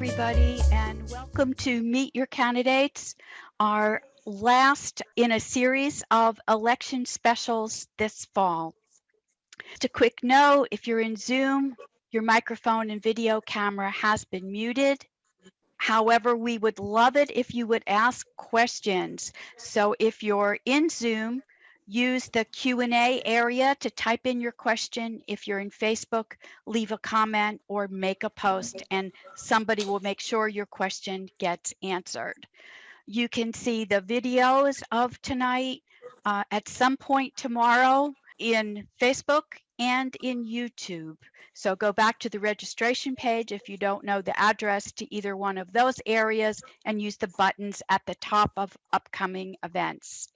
everybody, and welcome to Meet Your Candidates, our last in a series of election specials this fall. Just a quick note, if you're in Zoom, your microphone and video camera has been muted. However, we would love it if you would ask questions. So if you're in Zoom, use the Q&A area to type in your question. If you're in Facebook, leave a comment or make a post, and somebody will make sure your question gets answered. You can see the videos of tonight at some point tomorrow in Facebook and in YouTube. So go back to the registration page if you don't know the address to either one of those areas and use the buttons at the top of upcoming events.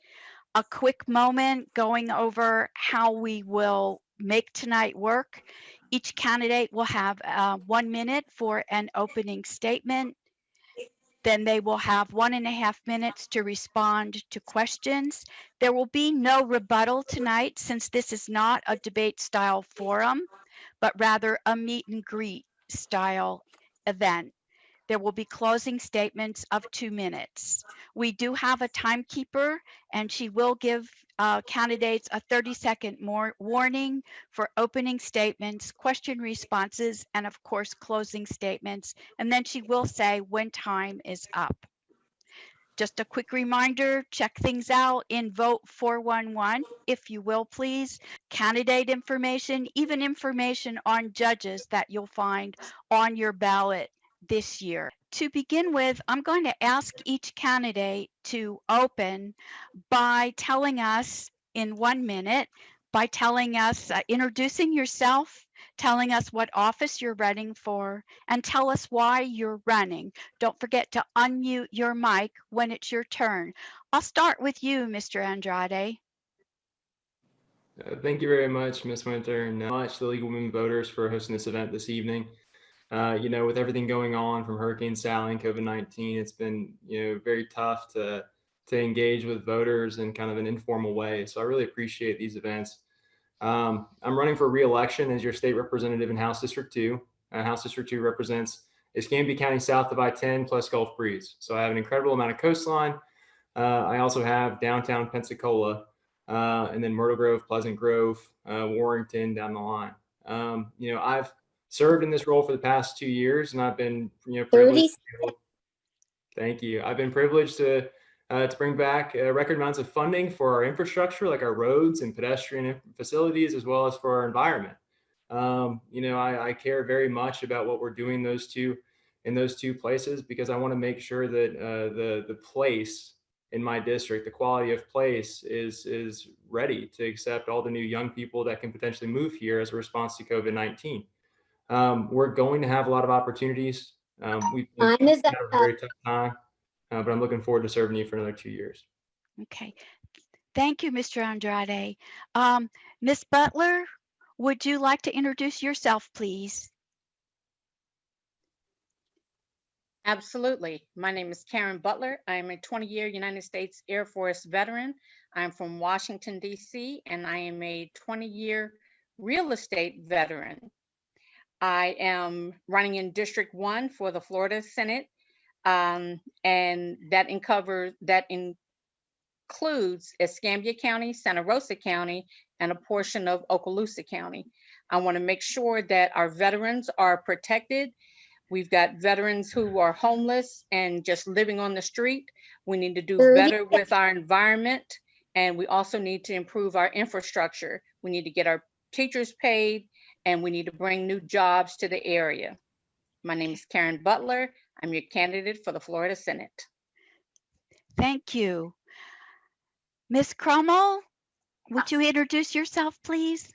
A quick moment going over how we will make tonight work. Each candidate will have 1 minute for an opening statement. Then they will have 1.5 minutes to respond to questions. There will be no rebuttal tonight since this is not a debate style forum, but rather a meet and greet style event. There will be closing statements of 2 minutes. We do have a timekeeper, and she will give candidates a 30-second warning for opening statements, question responses, and of course, closing statements. And then she will say when time is up. Just a quick reminder, check things out in Vote 411, if you will, please. Candidate information, even information on judges that you'll find on your ballot this year. To begin with, I'm going to ask each candidate to open by telling us in 1 minute, by telling us, introducing yourself, telling us what office you're running for, and tell us why you're running. Don't forget to unmute your mic when it's your turn. I'll start with you, Mr. Andrade. Thank you very much, Ms. Winter, and much the League of Women Voters for hosting this event this evening. With everything going on from Hurricane Sally and COVID-19, it's been, very tough to engage with voters in kind of an informal way. So I really appreciate these events. I'm running for re-election as your state representative in House District 2. House District 2 represents Escambia County south of I-10 plus Gulf Breeze. So I have an incredible amount of coastline. I also have downtown Pensacola, and then Myrtle Grove, Pleasant Grove, Warrington down the line. I've served in this role for the past 2 years, and I've been, privileged. Thank you. I've been privileged to bring back record amounts of funding for our infrastructure, like our roads and pedestrian facilities, as well as for our environment. I care very much about what we're doing in those two places, because I want to make sure that the place in my district, the quality of place is ready to accept all the new young people that can potentially move here as a response to COVID-19. We're going to have a lot of opportunities. We've had a very tough time, but I'm looking forward to serving you for another 2 years. Okay. Thank you, Mr. Andrade. Ms. Butler, would you like to introduce yourself, please? Absolutely. My name is Karen Butler. I am a 20-year United States Air Force veteran. I'm from Washington, D.C., and I am a 20-year real estate veteran. I am running in District 1 for the Florida Senate, and that includes Escambia County, Santa Rosa County, and a portion of Okaloosa County. I want to make sure that our veterans are protected. We've got veterans who are homeless and just living on the street. We need to do better with our environment, and we also need to improve our infrastructure. We need to get our teachers paid, and we need to bring new jobs to the area. My name is Karen Butler. I'm your candidate for the Florida Senate. Thank you. Ms. Crummell, would you introduce yourself, please?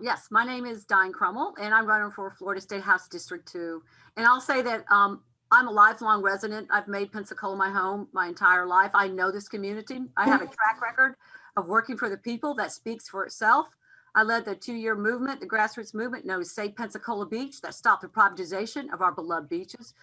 Yes, my name is Diane Crummell, and I'm running for Florida State House District 2. And I'll say that I'm a lifelong resident. I've made Pensacola my home my entire life. I know this community. I have a track record of working for the people that speaks for itself. I led the 2-year movement, the grassroots movement known as Save Pensacola Beach, that stopped the privatization of our beloved beaches.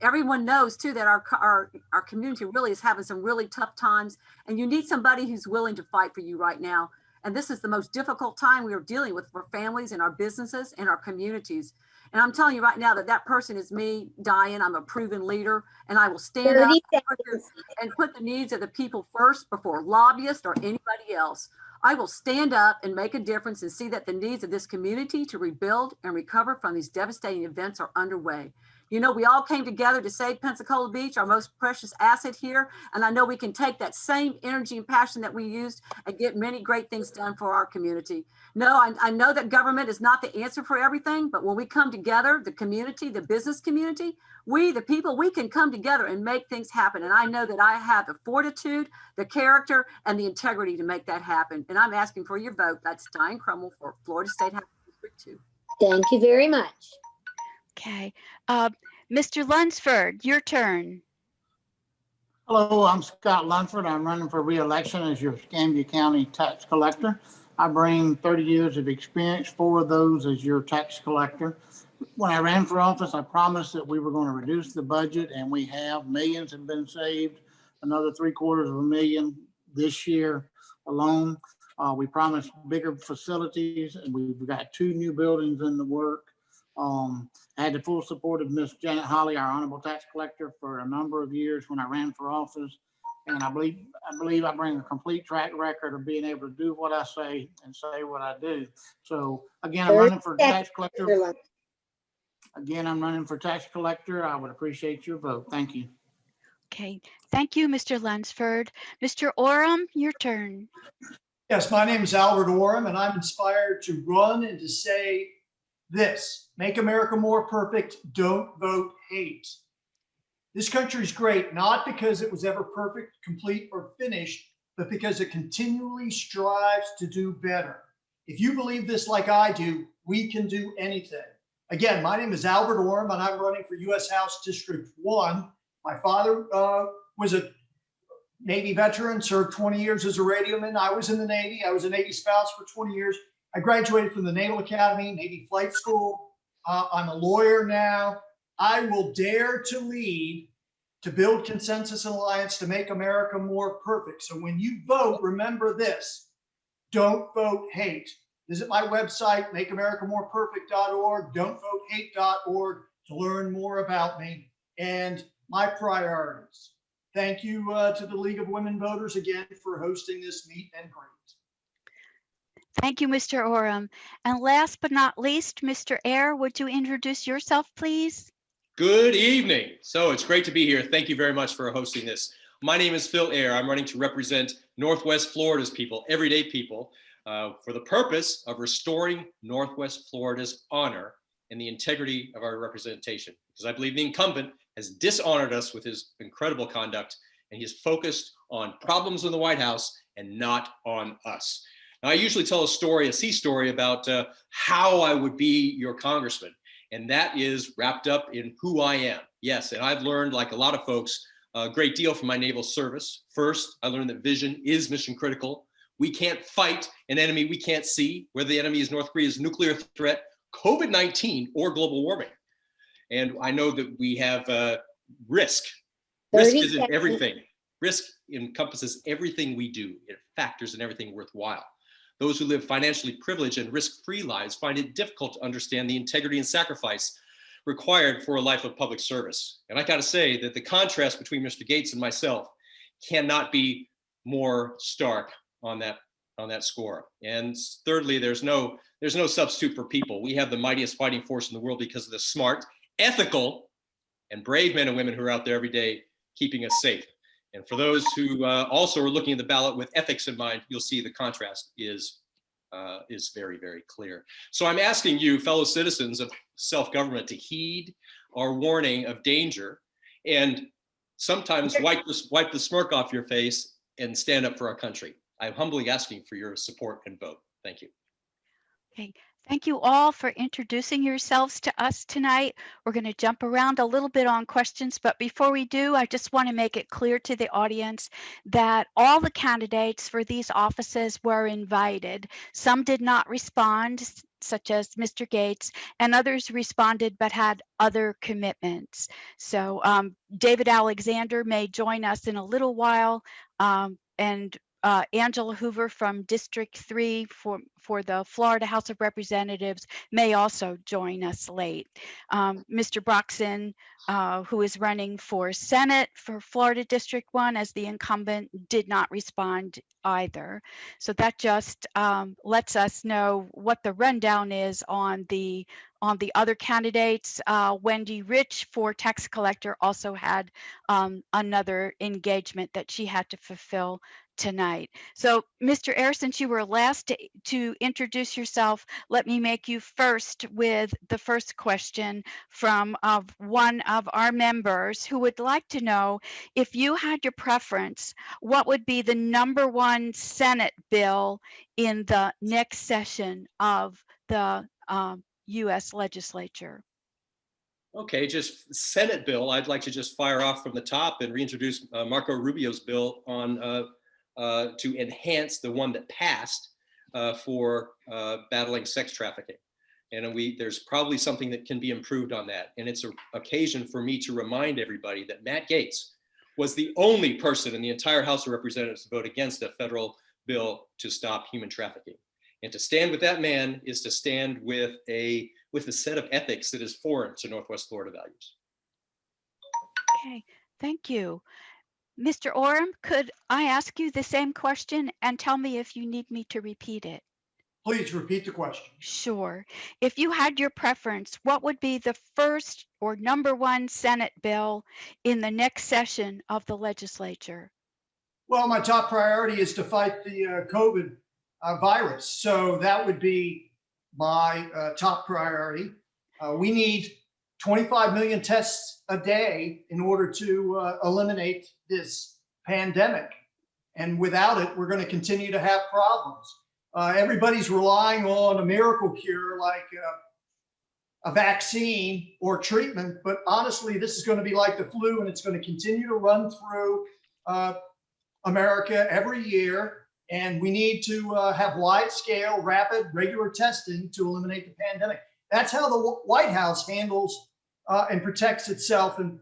Everyone knows too that our community really is having some really tough times, and you need somebody who's willing to fight for you right now. And this is the most difficult time we are dealing with for families and our businesses and our communities. And I'm telling you right now that that person is me, Diane. I'm a proven leader, and I will stand up 30 and put the needs of the people first before lobbyists or anybody else. I will stand up and make a difference and see that the needs of this community to rebuild and recover from these devastating events are underway. You know, we all came together to save Pensacola Beach, our most precious asset here. And I know we can take that same energy and passion that we used and get many great things done for our community. No, I know that government is not the answer for everything, but when we come together, the community, the business community, we, the people, we can come together and make things happen. And I know that I have the fortitude, the character, and the integrity to make that happen. And I'm asking for your vote. That's Diane Crummell for Florida State House District 2. Thank you very much. Okay. Mr. Lunsford, your turn. Hello, I'm Scott Lunsford. I'm running for re-election as your Escambia County Tax Collector. I bring 30 years of experience, 4 of those as your tax collector. When I ran for office, I promised that we were going to reduce the budget, and we have. Millions have been saved, another $750,000 this year alone. We promised bigger facilities, and we've got 2 new buildings in the work. I had the full support of Miss Janet Holly, our honorable tax collector, for a number of years when I ran for office. And I believe I bring a complete track record of being able to do what I say and say what I do. So again, I'm running for tax collector. Again, I'm running for tax collector. I would appreciate your vote. Thank you. Okay. Thank you, Mr. Lunsford. Mr. Oram, your turn. Yes, my name is Albert Oram, and I'm inspired to run and to say this: make America more perfect, don't vote hate. This country is great, not because it was ever perfect, complete, or finished, but because it continually strives to do better. If you believe this like I do, we can do anything. Again, my name is Albert Oram, and I'm running for U.S. House District 1. My father was a Navy veteran, served 20 years as a radioman. I was in the Navy. I was a Navy spouse for 20 years. I graduated from the Naval Academy, Navy Flight School. I'm a lawyer now. I will dare to lead, to build consensus and alliance to make America more perfect. So when you vote, remember this: don't vote hate. Visit my website, makeamericamoreperfect.org, don'tvotehate.org, to learn more about me and my priorities. Thank you to the League of Women Voters again for hosting this meet and greet. Thank you, Mr. Oram. And last but not least, Mr. Eyre, would you introduce yourself, please? Good evening. So it's great to be here. Thank you very much for hosting this. My name is Phil Eyre. I'm running to represent Northwest Florida's people, everyday people, for the purpose of restoring Northwest Florida's honor and the integrity of our representation. Because I believe the incumbent has dishonored us with his incredible conduct, and he's focused on problems in the White House and not on us. Now, I usually tell a story, a sea story, about how I would be your congressman, and that is wrapped up in who I am. Yes, and I've learned, like a lot of folks, a great deal from my naval service. First, I learned that vision is mission critical. We can't fight an enemy we can't see, whether the enemy is North Korea's nuclear threat, COVID-19, or global warming. And I know that we have risk. Risk is in everything. Risk encompasses everything we do. It factors in everything worthwhile. Those who live financially privileged and risk-free lives find it difficult to understand the integrity and sacrifice required for a life of public service. And I gotta say that the contrast between Mr. Gates and myself cannot be more stark on that score. And thirdly, there's no substitute for people. We have the mightiest fighting force in the world because of the smart, ethical, and brave men and women who are out there every day keeping us safe. And for those who also are looking at the ballot with ethics in mind, you'll see the contrast is very, very clear. So I'm asking you, fellow citizens of self-government, to heed our warning of danger and sometimes wipe the smirk off your face and stand up for our country. I'm humbly asking for your support and vote. Thank you. Okay. Thank you all for introducing yourselves to us tonight. We're going to jump around a little bit on questions, but before we do, I just want to make it clear to the audience that all the candidates for these offices were invited. Some did not respond, such as Mr. Gates, and others responded but had other commitments. So David Alexander may join us in a little while, and Angela Hoover from District 3 for the Florida House of Representatives may also join us late. Mr. Broxson, who is running for Senate for Florida District 1 as the incumbent, did not respond either. So that just lets us know what the rundown is on the other candidates. Wendy Rich for tax collector also had another engagement that she had to fulfill tonight. So Mr. Ayers, since you were last to introduce yourself, let me make you first with the first question from one of our members who would like to know, if you had your preference, what would be the #1 Senate bill in the next session of the U.S. legislature? Okay, just Senate bill. I'd like to just fire off from the top and reintroduce Marco Rubio's bill on to enhance the one that passed for battling sex trafficking. And there's probably something that can be improved on that. And it's an occasion for me to remind everybody that Matt Gaetz was the only person in the entire House of Representatives to vote against a federal bill to stop human trafficking. And to stand with that man is to stand with a set of ethics that is foreign to Northwest Florida values. Okay, thank you. Mr. Oram, could I ask you the same question and tell me if you need me to repeat it? Please repeat the question. Sure. If you had your preference, what would be the first or #1 Senate bill in the next session of the legislature? Well, my top priority is to fight the COVID virus. So that would be my top priority. We need 25 million tests a day in order to eliminate this pandemic. And without it, we're going to continue to have problems. Everybody's relying on a miracle cure like a vaccine or treatment. But honestly, this is going to be like the flu, and it's going to continue to run through America every year. And we need to have wide scale, rapid, regular testing to eliminate the pandemic. That's how the White House handles and protects itself and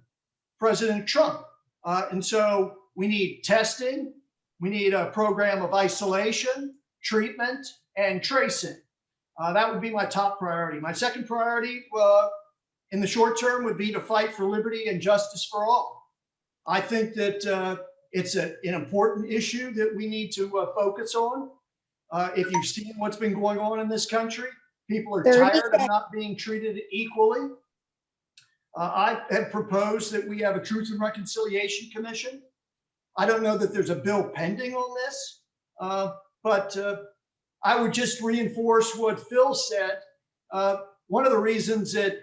President Trump. And so we need testing. We need a program of isolation, treatment, and tracing. That would be my top priority. My second priority in the short term would be to fight for liberty and justice for all. I think that it's an important issue that we need to focus on. If you've seen what's been going on in this country, people are tired of not being treated equally. I have proposed that we have a Truth and Reconciliation Commission. I don't know that there's a bill pending on this, but I would just reinforce what Phil said. One of the reasons that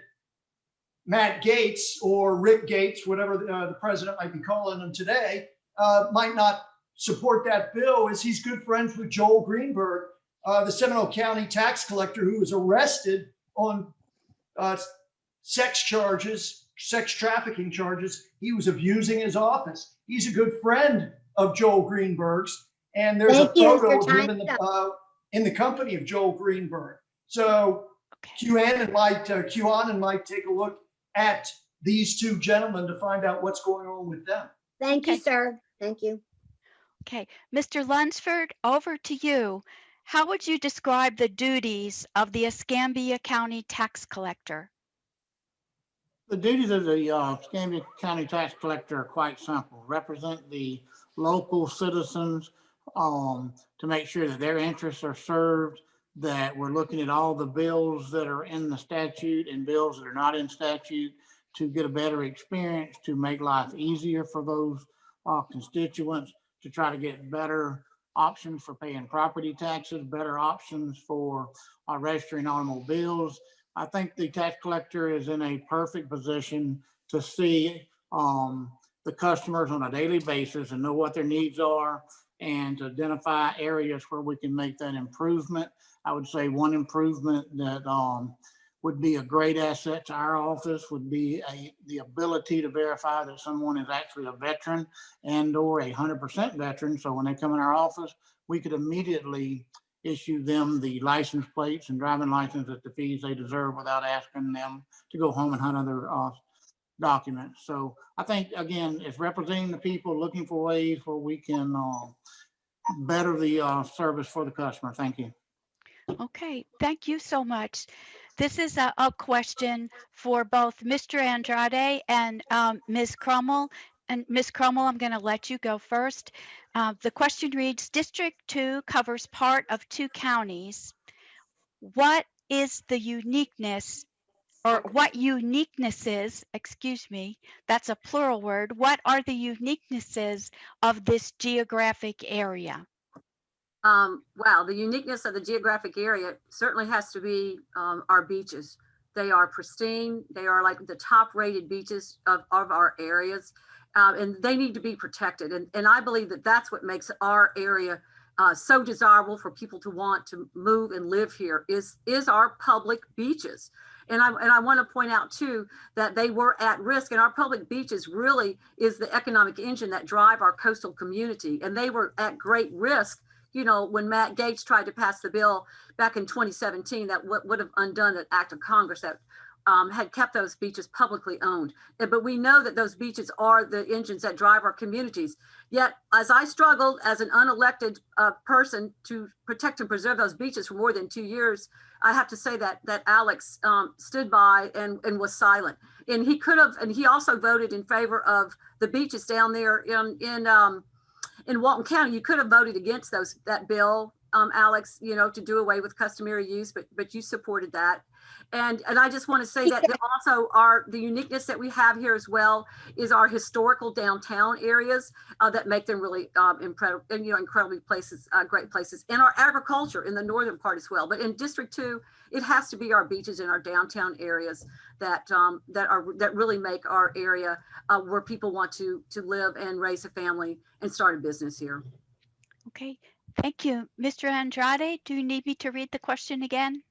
Matt Gaetz or Rick Gaetz, whatever the president might be calling him today, might not support that bill is he's good friends with Joel Greenberg, the Seminole County tax collector who was arrested on sex trafficking charges. He was abusing his office. He's a good friend of Joel Greenberg's, and there's a photo of him in the company of Joel Greenberg. So QAnon might take a look at these two gentlemen to find out what's going on with them. Thank you, sir. Thank you. Okay, Mr. Lunsford, over to you. How would you describe the duties of the Escambia County Tax Collector? The duties of the Escambia County Tax Collector are quite simple. Represent the local citizens to make sure that their interests are served, that we're looking at all the bills that are in the statute and bills that are not in statute to get a better experience, to make life easier for those constituents, to try to get better options for paying property taxes, better options for registering automobiles. I think the tax collector is in a perfect position to see the customers on a daily basis and know what their needs are and to identify areas where we can make that improvement. I would say one improvement that would be a great asset to our office would be the ability to verify that someone is actually a veteran and or 100% veteran. So when they come in our office, we could immediately issue them the license plates and driving license at the fees they deserve without asking them to go home and hunt other documents. So I think, again, it's representing the people, looking for ways where we can better the service for the customer. Thank you. Okay, thank you so much. This is a question for both Mr. Andrade and Ms. Crummell. And Ms. Crummell, I'm going to let you go first. The question reads, District 2 covers part of 2 counties. What is the uniqueness, or what uniquenesses, excuse me, that's a plural word, what are the uniquenesses of this geographic area? Wow, the uniqueness of the geographic area certainly has to be our beaches. They are pristine. They are like the top rated beaches of our areas, and they need to be protected. And I believe that that's what makes our area so desirable for people to want to move and live here is our public beaches. And I want to point out too that they were at risk, and our public beaches really is the economic engine that drive our coastal community. And they were at great risk, you know, when Matt Gaetz tried to pass the bill back in 2017, that would have undone an act of Congress that had kept those beaches publicly owned. But we know that those beaches are the engines that drive our communities. Yet, as I struggled as an unelected person to protect and preserve those beaches for more than 2 years, I have to say that Alex stood by and was silent. And he could have, and he also voted in favor of the beaches down there in Walton County. You could have voted against that bill, Alex, you know, to do away with customary use, but you supported that. And I just want to say that also the uniqueness that we have here as well is our historical downtown areas that make them really incredibly places, great places, and our agriculture in the northern part as well. But in District 2, it has to be our beaches and our downtown areas that really make our area where people want to live and raise a family and start a business here. Okay, thank you. Mr. Andrade, do you need me to read the question again?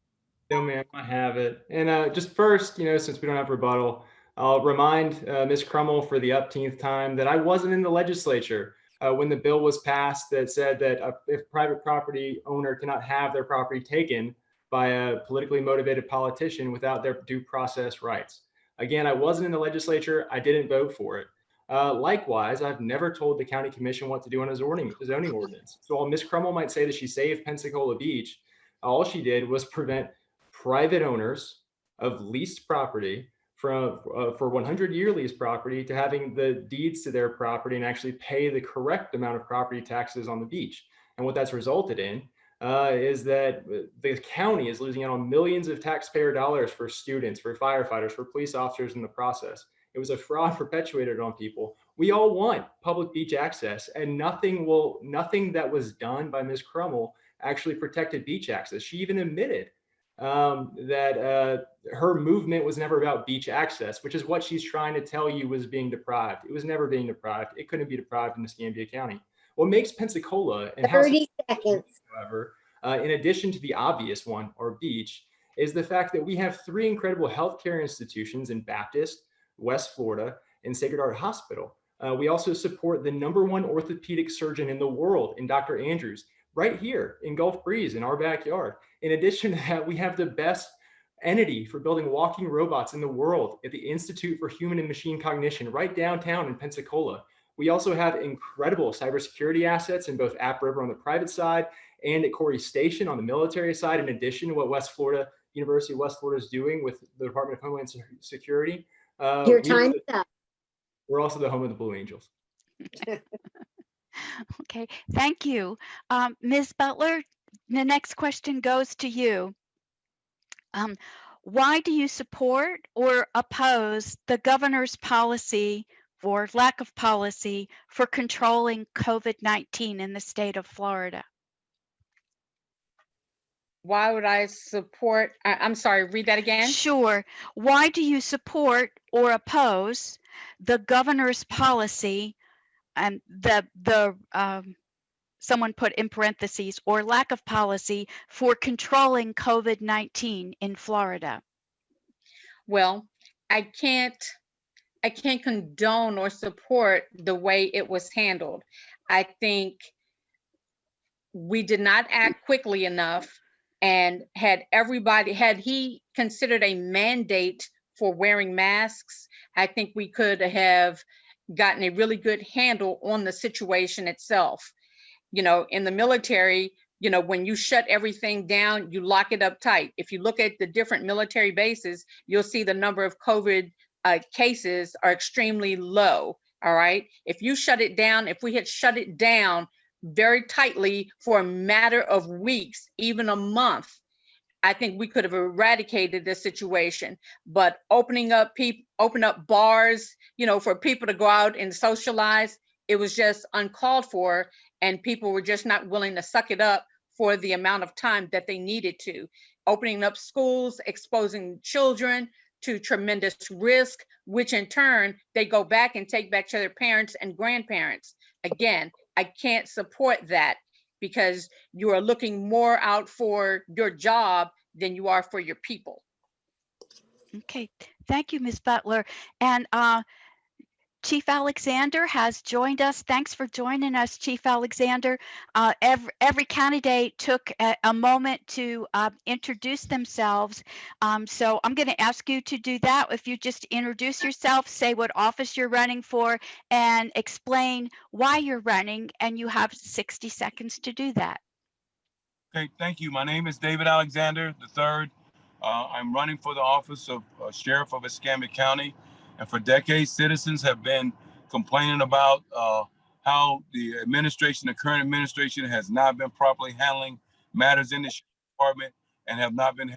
No, ma'am, I have it. And just first, you know, since we don't have rebuttal, I'll remind Ms. Crummell for the upteenth time that I wasn't in the legislature when the bill was passed that said that if private property owner cannot have their property taken by a politically motivated politician without their due process rights. Again, I wasn't in the legislature. I didn't vote for it. Likewise, I've never told the county commission what to do on a zoning ordinance. So while Ms. Crummell might say that she saved Pensacola Beach, all she did was prevent private owners of leased property for 100-year lease property to having the deeds to their property and actually pay the correct amount of property taxes on the beach. And what that's resulted in is that the county is losing out on millions of taxpayer dollars for students, for firefighters, for police officers in the process. It was a fraud perpetuated on people. We all want public beach access, and nothing that was done by Ms. Crummell actually protected beach access. She even admitted that her movement was never about beach access, which is what she's trying to tell you was being deprived. It was never being deprived. It couldn't be deprived in Escambia County. What makes Pensacola and 30 seconds. However, in addition to the obvious one, or beach, is the fact that we have 3 incredible healthcare institutions in Baptist, West Florida, and Sacred Heart Hospital. We also support the #1 orthopedic surgeon in the world, in Dr. Andrews, right here in Gulf Breeze in our backyard. In addition to that, we have the best entity for building walking robots in the world at the Institute for Human and Machine Cognition right downtown in Pensacola. We also have incredible cybersecurity assets in both App River on the private side and at Corey Station on the military side, in addition to what University of West Florida is doing with the Department of Homeland Security. Your time's up. We're also the home of the Blue Angels. Okay, thank you. Ms. Butler, the next question goes to you. Why do you support or oppose the governor's policy or lack of policy for controlling COVID-19 in the state of Florida? Why would I support? I'm sorry, read that again. Sure. Why do you support or oppose the governor's policy and someone put in parentheses, or lack of policy for controlling COVID-19 in Florida? Well, I can't condone or support the way it was handled. I think we did not act quickly enough, and had he considered a mandate for wearing masks, I think we could have gotten a really good handle on the situation itself. in the military, when you shut everything down, you lock it up tight. If you look at the different military bases, you'll see the number of COVID cases are extremely low. All right. If you shut it down, if we had shut it down very tightly for a matter of weeks, even a month, I think we could have eradicated this situation. But open up bars, for people to go out and socialize, it was just uncalled for, and people were just not willing to suck it up for the amount of time that they needed to. Opening up schools, exposing children to tremendous risk, which in turn, they go back and take back to their parents and grandparents. Again, I can't support that, because you are looking more out for your job than you are for your people. Okay, thank you, Ms. Butler. And Chief Alexander has joined us. Thanks for joining us, Chief Alexander. Every candidate took a moment to introduce themselves. So I'm going to ask you to do that. If you just introduce yourself, say what office you're running for, and explain why you're running, and you have 60 seconds to do that. Okay, thank you. My name is David Alexander III. I'm running for the office of Sheriff of Escambia County. And for decades, citizens have been complaining about how the current administration has not been properly handling matters in the Sheriff's Department, and have not been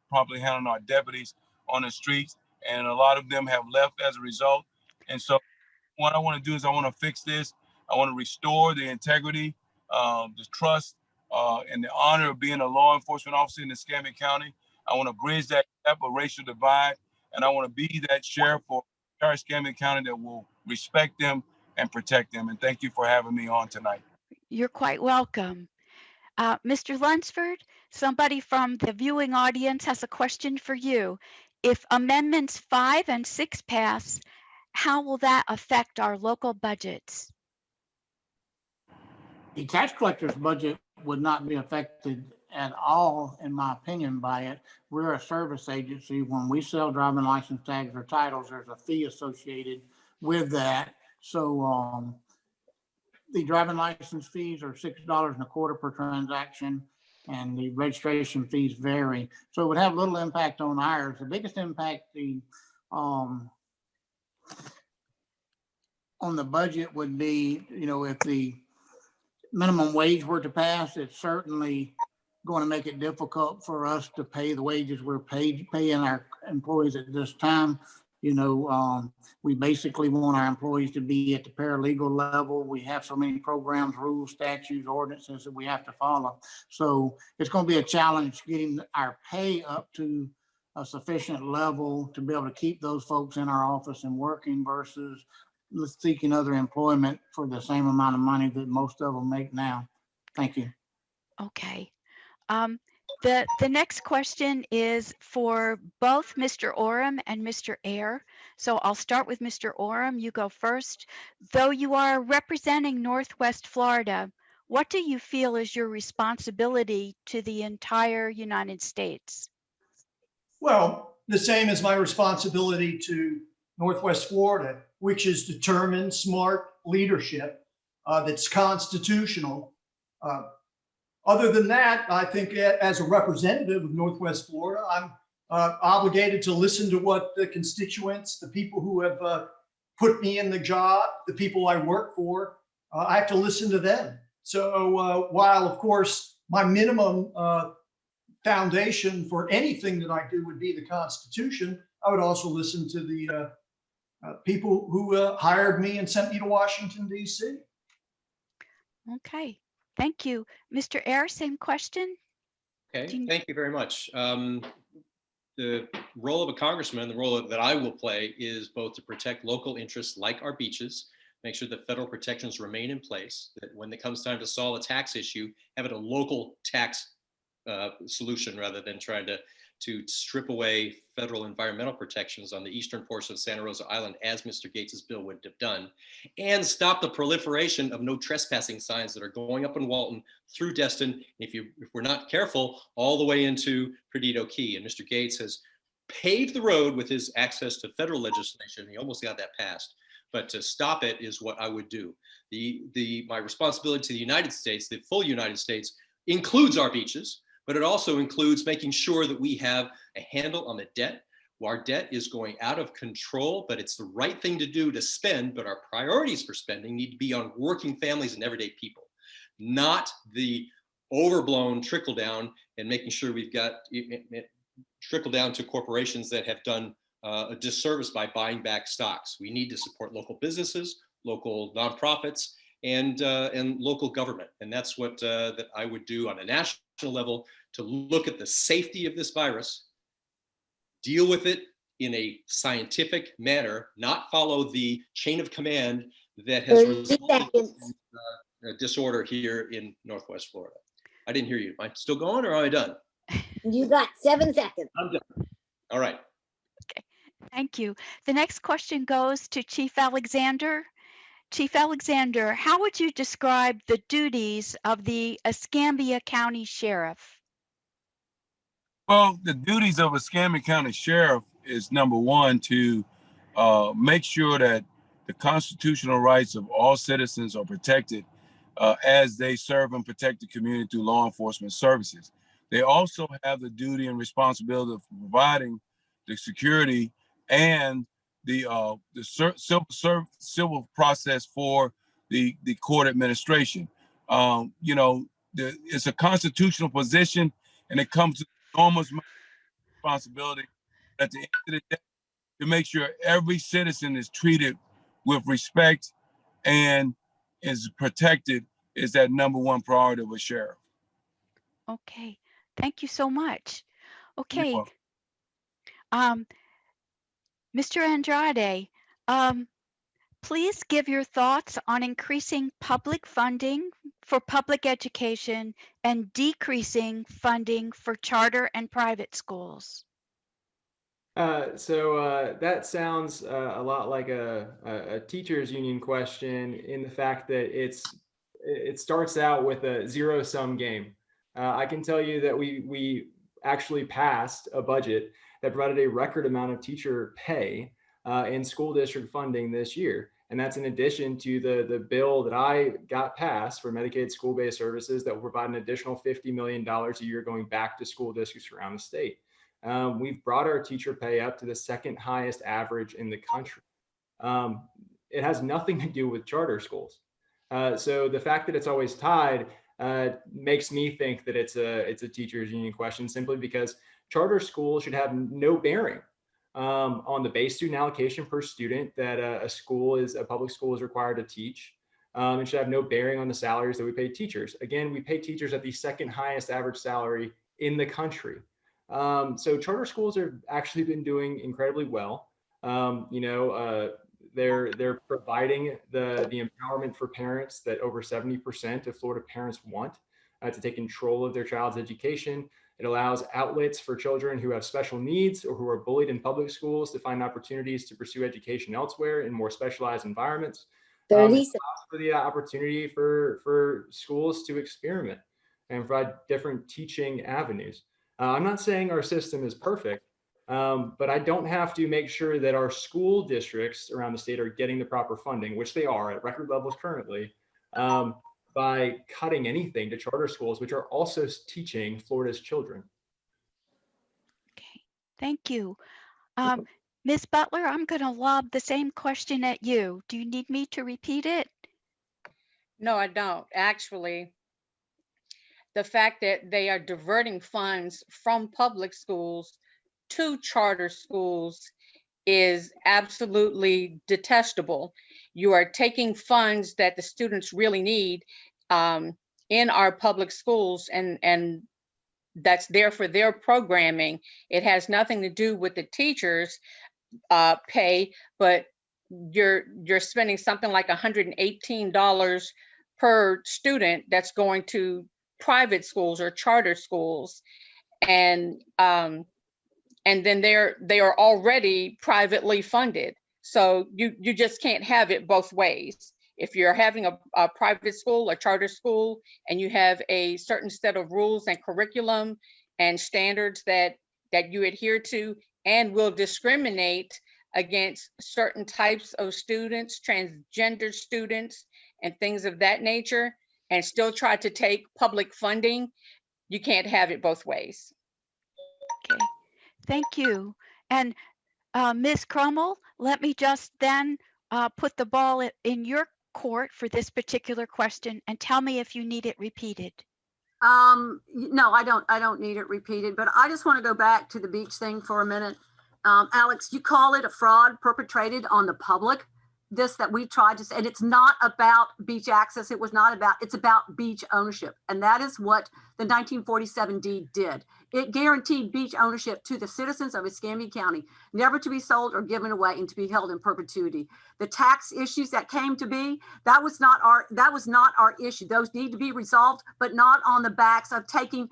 properly handling our deputies on the streets. And a lot of them have left as a result. And so what I want to do is I want to fix this. I want to restore the integrity, the trust, and the honor of being a law enforcement officer in Escambia County. I want to bridge that gap of racial divide, and I want to be that sheriff for Escambia County that will respect them and protect them. And thank you for having me on tonight. You're quite welcome. Mr. Lunsford, somebody from the viewing audience has a question for you. If amendments 5 and 6 pass, how will that affect our local budgets? The tax collector's budget would not be affected at all, in my opinion, by it. We're a service agency. When we sell driving license tags or titles, there's a fee associated with that. So the driving license fees are $6.25 per transaction, and the registration fees vary. So it would have little impact on ours. The biggest impact on the budget would be, if the minimum wage were to pass, it's certainly going to make it difficult for us to pay the wages we're paying our employees at this time. We basically want our employees to be at the paralegal level. We have so many programs, rules, statutes, ordinances that we have to follow. So it's going to be a challenge getting our pay up to a sufficient level to be able to keep those folks in our office and working versus seeking other employment for the same amount of money that most of them make now. Thank you. Okay. The next question is for both Mr. Oram and Mr. Ayer. So I'll start with Mr. Oram. You go first. Though you are representing Northwest Florida, what do you feel is your responsibility to the entire United States? Well, the same as my responsibility to Northwest Florida, which is determined, smart leadership that's constitutional. Other than that, I think as a representative of Northwest Florida, I'm obligated to listen to what the constituents, the people who have put me in the job, the people I work for, I have to listen to them. So while, of course, my minimum foundation for anything that I do would be the Constitution, I would also listen to the people who hired me and sent me to Washington, D.C. Okay, thank you. Mr. Ayer, same question. Okay, thank you very much. The role of a congressman, the role that I will play, is both to protect local interests like our beaches, make sure that federal protections remain in place, that when it comes time to solve a tax issue, have it a local tax solution rather than trying to strip away federal environmental protections on the eastern portion of Santa Rosa Island, as Mr. Gates's bill would have done, and stop the proliferation of no trespassing signs that are going up in Walton through Destin, if we're not careful, all the way into Perdido Key. And Mr. Gates has paved the road with his access to federal legislation. He almost got that passed, but to stop it is what I would do. My responsibility to the United States, the full United States, includes our beaches, but it also includes making sure that we have a handle on the debt. Our debt is going out of control, but it's the right thing to do to spend, but our priorities for spending need to be on working families and everyday people, not the overblown trickle down and making sure we've got it trickle down to corporations that have done a disservice by buying back stocks. We need to support local businesses, local nonprofits, and local government. And that's what that I would do on a national level to look at the safety of this virus, deal with it in a scientific manner, not follow the chain of command that has 30 resulted seconds. in a disorder here in Northwest Florida. I didn't hear you. Am I still going or am I done? You got 7 seconds. I'm done. All right. Thank you. The next question goes to Chief Alexander. Chief Alexander, how would you describe the duties of the Escambia County Sheriff? Well, the duties of Escambia County Sheriff is number one, to make sure that the constitutional rights of all citizens are protected as they serve and protect the community through law enforcement services. They also have the duty and responsibility of providing the security and the civil process for the court administration. It's a constitutional position, and it comes with enormous responsibility at the end of the day to make sure every citizen is treated with respect and is protected. Is that number one priority of a sheriff. Okay, thank you so much. Okay, You're welcome. Mr. Andrade, please give your thoughts on increasing public funding for public education and decreasing funding for charter and private schools. That sounds a lot like a teachers union question, in the fact that it starts out with a zero-sum game. I can tell you that we actually passed a budget that provided a record amount of teacher pay and school district funding this year. And that's in addition to the bill that I got passed for Medicaid school-based services that will provide an additional $50 million a year going back to school districts around the state. We've brought our teacher pay up to the second highest average in the country. It has nothing to do with charter schools. So the fact that it's always tied makes me think that it's a teachers union question, simply because charter schools should have no bearing on the base student allocation per student that a public school is required to teach. It should have no bearing on the salaries that we pay teachers. Again, we pay teachers at the second highest average salary in the country. So charter schools have actually been doing incredibly well. They're providing the empowerment for parents that over 70% of Florida parents want to take control of their child's education. It allows outlets for children who have special needs or who are bullied in public schools to find opportunities to pursue education elsewhere in more specialized environments. 30 It seconds. allows for the opportunity for schools to experiment and provide different teaching avenues. I'm not saying our system is perfect, but I don't have to make sure that our school districts around the state are getting the proper funding, which they are at record levels currently, by cutting anything to charter schools, which are also teaching Florida's children. Okay, thank you. Ms. Butler, I'm going to lob the same question at you. Do you need me to repeat it? No, I don't. Actually, the fact that they are diverting funds from public schools to charter schools is absolutely detestable. You are taking funds that the students really need in our public schools, and that's there for their programming. It has nothing to do with the teachers' pay, but you're spending something like $118 per student that's going to private schools or charter schools, and then they are already privately funded. So you just can't have it both ways. If you're having a private school, a charter school, and you have a certain set of rules and curriculum and standards that you adhere to, and will discriminate against certain types of students, transgender students, and things of that nature and still try to take public funding, you can't have it both ways. Okay, thank you. And Ms. Crummell, let me just then put the ball in your court for this particular question and tell me if you need it repeated. No, I don't need it repeated, but I just want to go back to the beach thing for a minute. Alex, you call it a fraud perpetrated on the public. This that we tried to say, and it's not about beach access. It was not about, it's about beach ownership. And that is what the 1947 deed did. It guaranteed beach ownership to the citizens of Escambia County, never to be sold or given away and to be held in perpetuity. The tax issues that came to be, that was not our issue. Those need to be resolved, but not on the backs of taking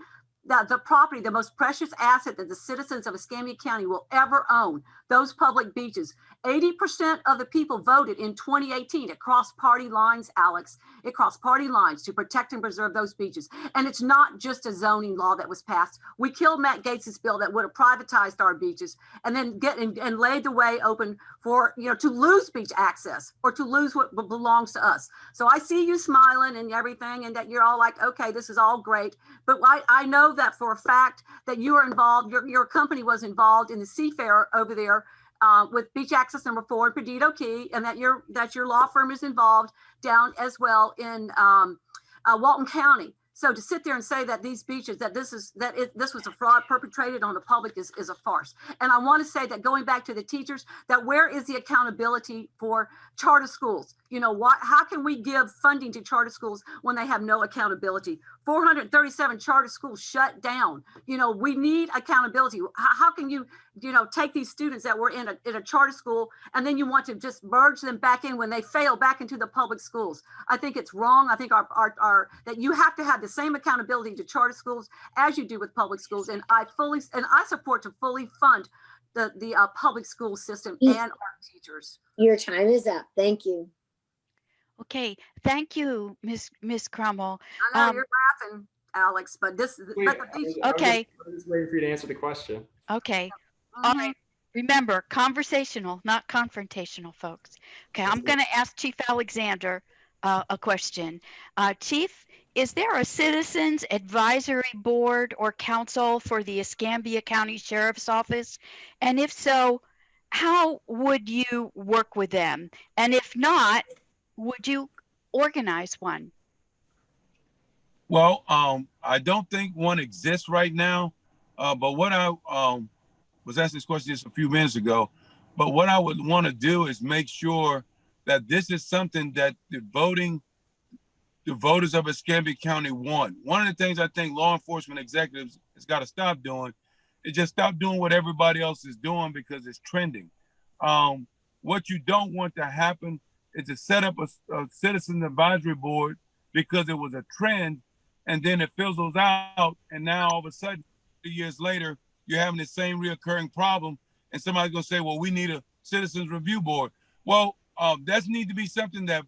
the property, the most precious asset that the citizens of Escambia County will ever own, those public beaches. 80% of the people voted in 2018 across party lines, Alex. It crossed party lines to protect and preserve those beaches. And it's not just a zoning law that was passed. We killed Matt Gates's bill that would have privatized our beaches and then and laid the way open for, to lose beach access or to lose what belongs to us. So I see you smiling and everything, and that you're all like, okay, this is all great. But I know that for a fact that you are involved, your company was involved in the Seafair over there with beach access number 4 in Perdido Key, and that your law firm is involved down as well in Walton County. So to sit there and say that these beaches, this was a fraud perpetrated on the public is a farce. And I want to say that, going back to the teachers, that where is the accountability for charter schools? How can we give funding to charter schools when they have no accountability? 437 charter schools shut down. We need accountability. How can you, take these students that were in a charter school and then you want to just merge them back in when they fail back into the public schools? I think it's wrong. I think that you have to have the same accountability to charter schools as you do with public schools. And I support to fully fund the public school system and our teachers. Your time is up. Thank you. Okay, thank you, Ms. Crummell. I know you're laughing, Alex, but this. Okay. I'm just waiting for you to answer the question. Okay. All right. Remember, conversational, not confrontational, folks. Okay, I'm going to ask Chief Alexander a question. Chief, is there a Citizens Advisory Board or Council for the Escambia County Sheriff's Office? And if so, how would you work with them? And if not, would you organize one? Well, I don't think one exists right now, but what I was asked this question just a few minutes ago, but what I would want to do is make sure that this is something that the voters of Escambia County want. One of the things I think law enforcement executives has got to stop doing is just stop doing what everybody else is doing because it's trending. What you don't want to happen is to set up a citizen advisory board because it was a trend, and then it fizzles out, and now all of a sudden, 2 years later, you're having the same reoccurring problem, and somebody's gonna say, well, we need a citizens review board. Well, that needs to be something that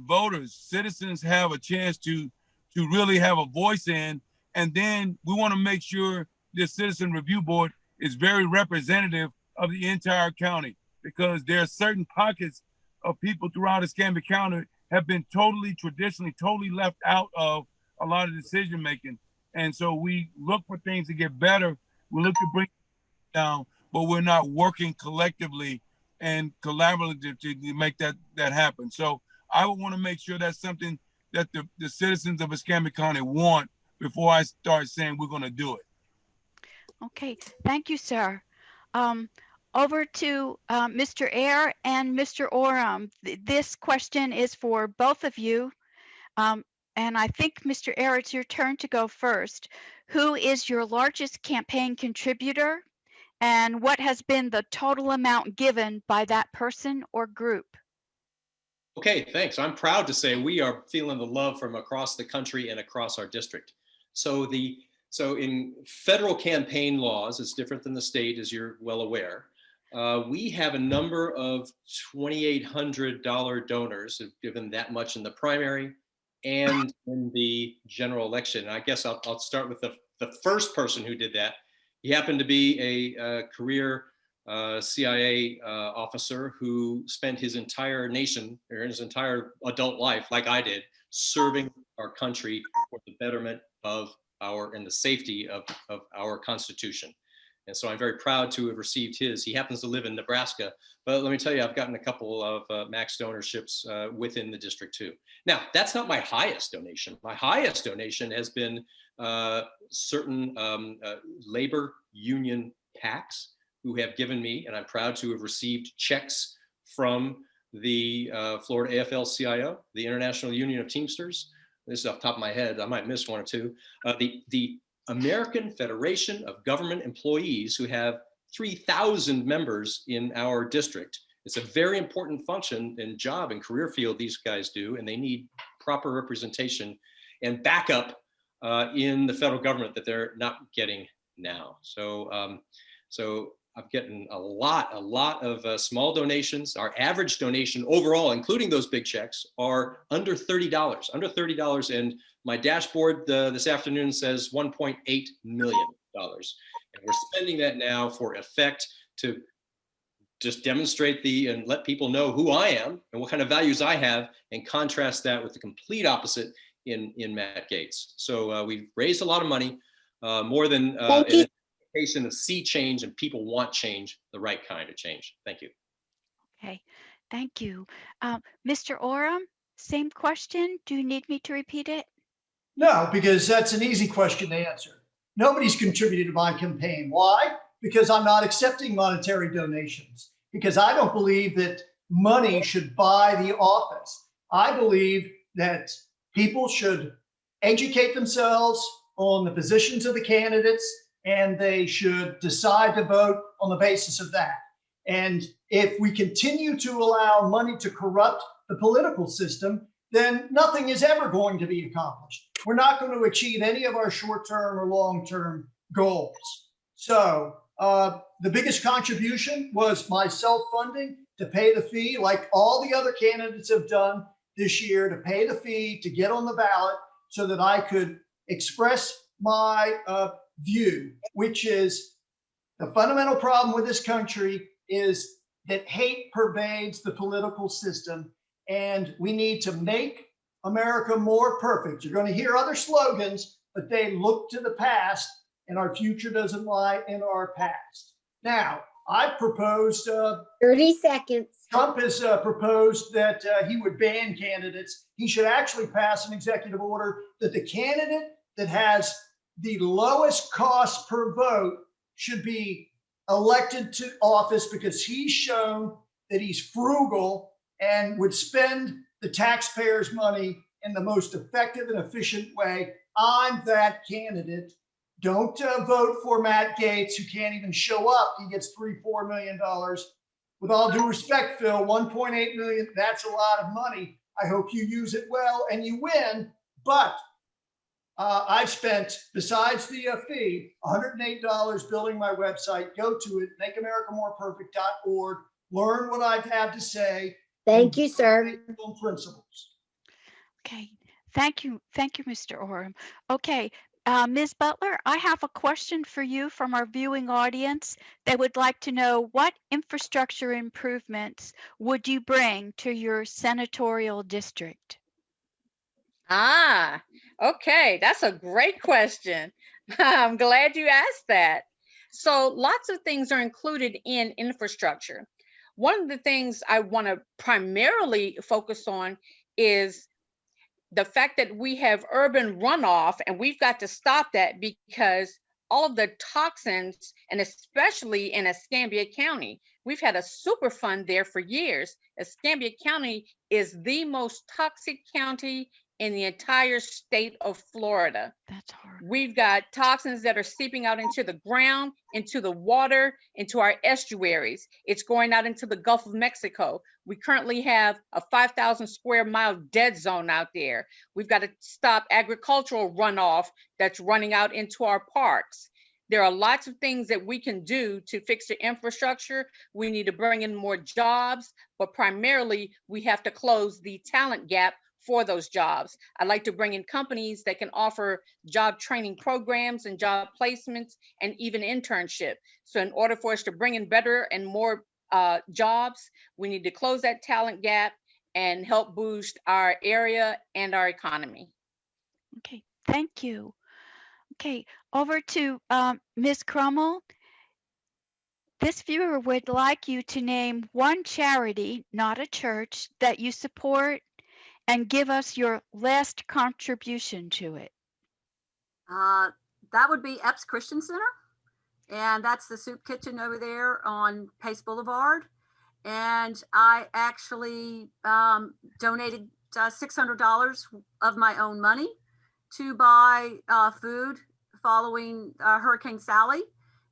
voters, citizens have a chance to really have a voice in, and then we wanna make sure the citizen review board is very representative of the entire county, because there are certain pockets of people throughout Escambia County have been traditionally totally left out of a lot of decision making. And so we look for things to get better. We look to bring it down, but we're not working collectively and collaboratively to make that happen. So I would want to make sure that's something that the citizens of Escambia County want before I start saying we're going to do it. Okay, thank you, sir. Over to Mr. Ayer and Mr. Oram. This question is for both of you. And I think, Mr. Ayer, it's your turn to go first. Who is your largest campaign contributor? And what has been the total amount given by that person or group? Okay, thanks. I'm proud to say we are feeling the love from across the country and across our district. So in federal campaign laws, it's different than the state, as you're well aware. We have a number of $2,800 donors who've given that much in the primary and in the general election. And I guess I'll start with the first person who did that. He happened to be a career CIA officer who spent his entire nation or his entire adult life, like I did, serving our country for the betterment of and the safety of our Constitution. And so I'm very proud to have received his. He happens to live in Nebraska, but let me tell you, I've gotten a couple of max donorships within the district too. Now, that's not my highest donation. My highest donation has been certain labor union PACs who have given me, and I'm proud to have received checks from the Florida AFL-CIO, the International Union of Teamsters. This is off the top of my head, I might miss one or two. The American Federation of Government Employees, who have 3,000 members in our district. It's a very important function and job and career field these guys do, and they need proper representation and backup in the federal government that they're not getting now. So I've gotten a lot of small donations. Our average donation overall, including those big checks, are under $30, and my dashboard this afternoon says $1.8 million. And we're spending that now for effect to just demonstrate and let people know who I am and what kind of values I have, and contrast that with the complete opposite in Matt Gaetz. So we've raised a lot of money, more than an indication of sea change, and people want change, the right kind of change. Thank you. Okay, thank you. Mr. Oram, same question. Do you need me to repeat it? No, because that's an easy question to answer. Nobody's contributed to my campaign. Why? Because I'm not accepting monetary donations, because I don't believe that money should buy the office. I believe that people should educate themselves on the positions of the candidates, and they should decide to vote on the basis of that. And if we continue to allow money to corrupt the political system, then nothing is ever going to be accomplished. We're not going to achieve any of our short-term or long-term goals. So the biggest contribution was my self-funding to pay the fee, like all the other candidates have done this year, to pay the fee to get on the ballot so that I could express my view, which is the fundamental problem with this country is that hate pervades the political system, and we need to make America more perfect. You're going to hear other slogans, but they look to the past, and our future doesn't lie in our past. Now, I've proposed 30 seconds. Trump has proposed that he would ban candidates. He should actually pass an executive order that the candidate that has the lowest cost per vote should be elected to office, because he's shown that he's frugal and would spend the taxpayers' money in the most effective and efficient way. I'm that candidate. Don't vote for Matt Gaetz, who can't even show up. He gets $3-4 million. With all due respect, Phil, 1.8 million, that's a lot of money. I hope you use it well and you win. But I've spent, besides the fee, $108 building my website. Go to it, makeamericamoreperfect.org. Learn what I have to say. Thank you, sir. Principles. Okay, thank you, Mr. Oram. Okay, Ms. Butler, I have a question for you from our viewing audience. They would like to know, what infrastructure improvements would you bring to your senatorial district? Okay, that's a great question. I'm glad you asked that. So lots of things are included in infrastructure. One of the things I want to primarily focus on is the fact that we have urban runoff, and we've got to stop that, because all of the toxins, and especially in Escambia County, we've had a Superfund there for years. Escambia County is the most toxic county in the entire state of Florida. That's hard. We've got toxins that are seeping out into the ground, into the water, into our estuaries. It's going out into the Gulf of Mexico. We currently have a 5,000 square mile dead zone out there. We've got to stop agricultural runoff that's running out into our parks. There are lots of things that we can do to fix the infrastructure. We need to bring in more jobs, but primarily we have to close the talent gap for those jobs. I'd like to bring in companies that can offer job training programs and job placements and even internship. So in order for us to bring in better and more jobs, we need to close that talent gap and help boost our area and our economy. Okay, thank you. Okay, over to Ms. Crummell. This viewer would like you to name one charity, not a church, that you support and give us your last contribution to it. That would be Epps Christian Center. And that's the soup kitchen over there on Pace Boulevard. And I actually donated $600 of my own money to buy food following Hurricane Sally,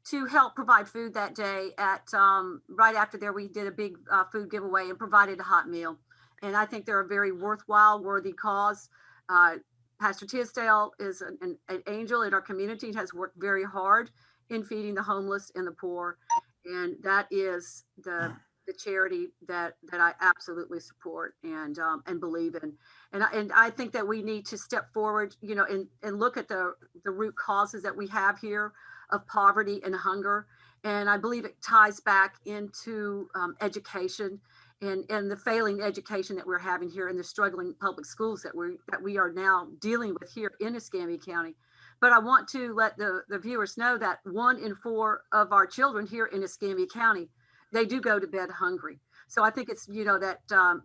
to help provide food that day. At right after there, we did a big food giveaway and provided a hot meal. And I think they're a very worthwhile, worthy cause. Pastor Tisdale is an angel in our community, has worked very hard in feeding the homeless and the poor. And that is the charity that I absolutely support and believe in. And I think that we need to step forward, you know, and look at the root causes that we have here of poverty and hunger. And I believe it ties back into education and the failing education that we're having here in the struggling public schools that we are now dealing with here in Escambia County. But I want to let the viewers know that 1 in 4 of our children here in Escambia County, they do go to bed hungry. So I think it's, you know, that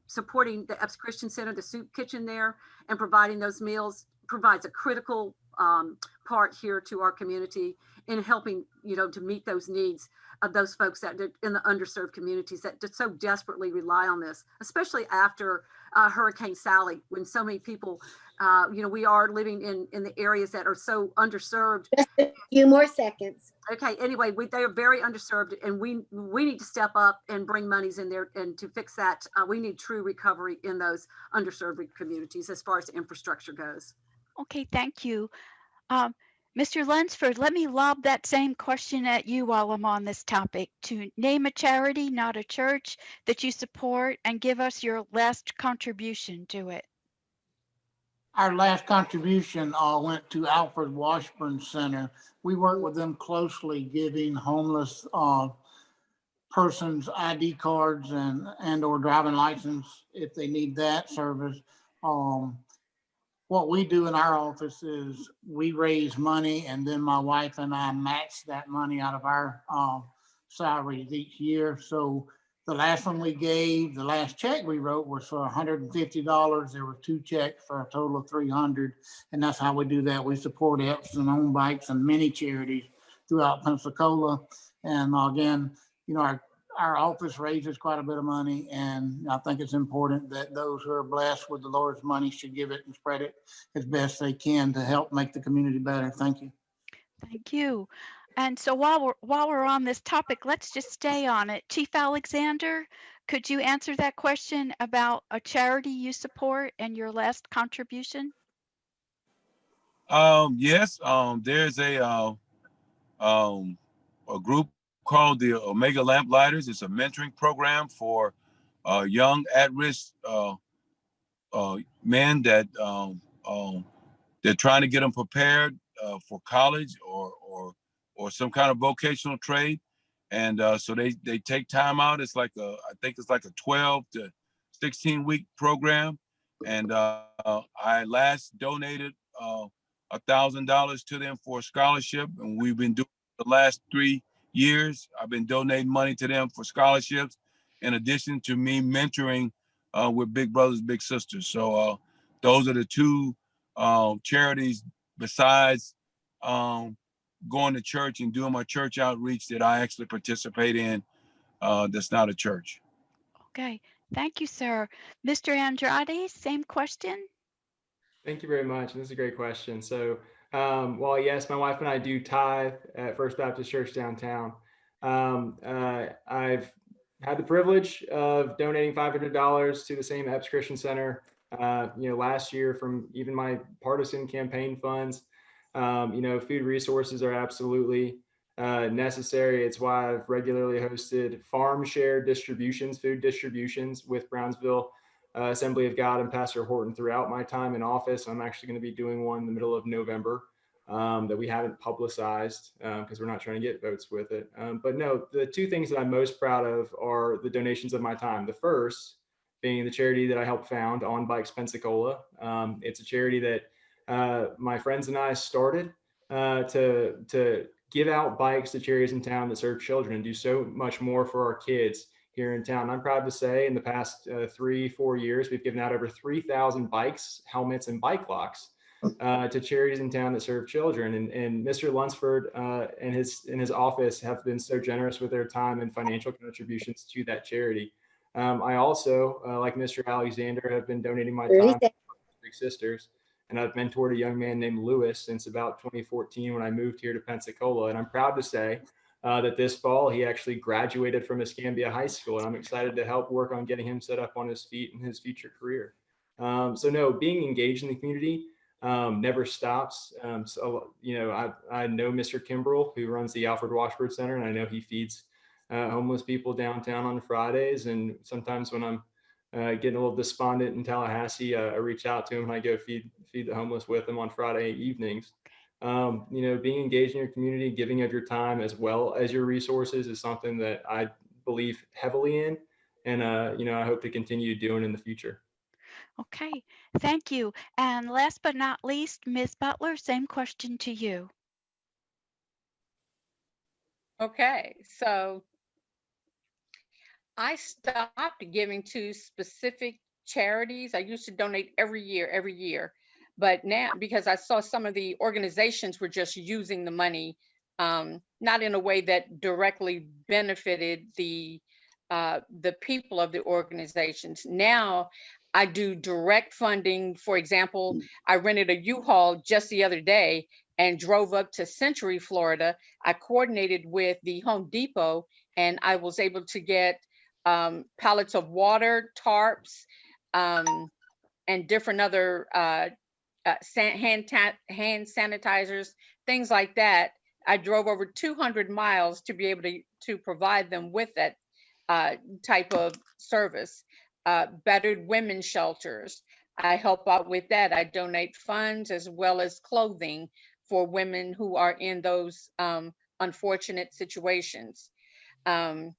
supporting the Epps Christian Center, the soup kitchen there, and providing those meals provides a critical part here to our community in helping, you know, to meet those needs of those folks that in the underserved communities that just so desperately rely on this, especially after Hurricane Sally, when so many people, you know, we are living in the areas that are so underserved. Just a few more seconds. Okay, anyway, they are very underserved, and we need to step up and bring monies in there, and to fix that, we need true recovery in those underserved communities as far as infrastructure goes. Okay, thank you. Mr. Lunsford, let me lob that same question at you while I'm on this topic. To name a charity, not a church, that you support and give us your last contribution to it. Our last contribution went to Alfred Washburn Center. We work with them closely, giving homeless persons ID cards and or driving license if they need that service. What we do in our office is we raise money, and then my wife and I match that money out of our salaries each year. So the last one we gave, the last check we wrote was for $150. There were 2 checks for a total of $300. And that's how we do that. We support Epps and Own Bikes and many charities throughout Pensacola. And again, you know, our office raises quite a bit of money, and I think it's important that those who are blessed with the Lord's money should give it and spread it as best they can to help make the community better. Thank you. Thank you. And so while we're on this topic, let's just stay on it. Chief Alexander, could you answer that question about a charity you support and your last contribution? Yes. There's a group called the Omega Lamplighters. It's a mentoring program for young at-risk men that they're trying to get them prepared for college or some kind of vocational trade. And so they take time out. It's like I think it's like a 12 to 16 week program. And I last donated $1,000 to them for a scholarship, and we've been doing it the last 3 years. I've been donating money to them for scholarships, in addition to me mentoring with Big Brothers Big Sisters. So those are the 2 charities besides going to church and doing my church outreach that I actually participate in. That's not a church. Okay, thank you, sir. Mr. Andrade, same question. Thank you very much. This is a great question. So, well, yes, my wife and I do tithe at First Baptist Church downtown. I've had the privilege of donating $500 to the same Epps Christian Center, you know, last year from even my partisan campaign funds. You know, food resources are absolutely necessary. It's why I've regularly hosted farm share distributions, food distributions with Brownsville Assembly of God and Pastor Horton throughout my time in office. I'm actually going to be doing one in the middle of November that we haven't publicized because we're not trying to get votes with it. But no, the two things that I'm most proud of are the donations of my time. The first being the charity that I helped found, On Bikes Pensacola. It's a charity that my friends and I started to give out bikes to charities in town that serve children and do so much more for our kids here in town. I'm proud to say in the past 3-4 years, we've given out over 3,000 bikes, helmets, and bike locks to charities in town that serve children. And Mr. Lunsford and his office have been so generous with their time and financial contributions to that charity. I also, like Mr. Alexander, have been donating my 30 time to seconds. Big Sisters. And I've mentored a young man named Lewis since about 2014 when I moved here to Pensacola. And I'm proud to say that this fall he actually graduated from Escambia High School, and I'm excited to help work on getting him set up on his feet in his future career. So no, being engaged in the community never stops. So I know Mr. Kimbrell, who runs the Alfred Washburn Center, and I know he feeds homeless people downtown on Fridays. And sometimes when I'm getting a little despondent in Tallahassee, I reach out to him and I go feed the homeless with him on Friday evenings. Being engaged in your community, giving of your time as well as your resources is something that I believe heavily in, and I hope to continue doing in the future. Okay, thank you. And last but not least, Ms. Butler, same question to you. Okay, so I stopped giving to specific charities. I used to donate every year. But now, because I saw some of the organizations were just using the money, not in a way that directly benefited the people of the organizations. Now, I do direct funding. For example, I rented a U-Haul just the other day and drove up to Century, Florida. I coordinated with the Home Depot, and I was able to get pallets of water, tarps, and different other hand sanitizers, things like that. I drove over 200 miles to be able to provide them with that type of service. Battered women's shelters, I help out with that. I donate funds as well as clothing for women who are in those unfortunate situations. Not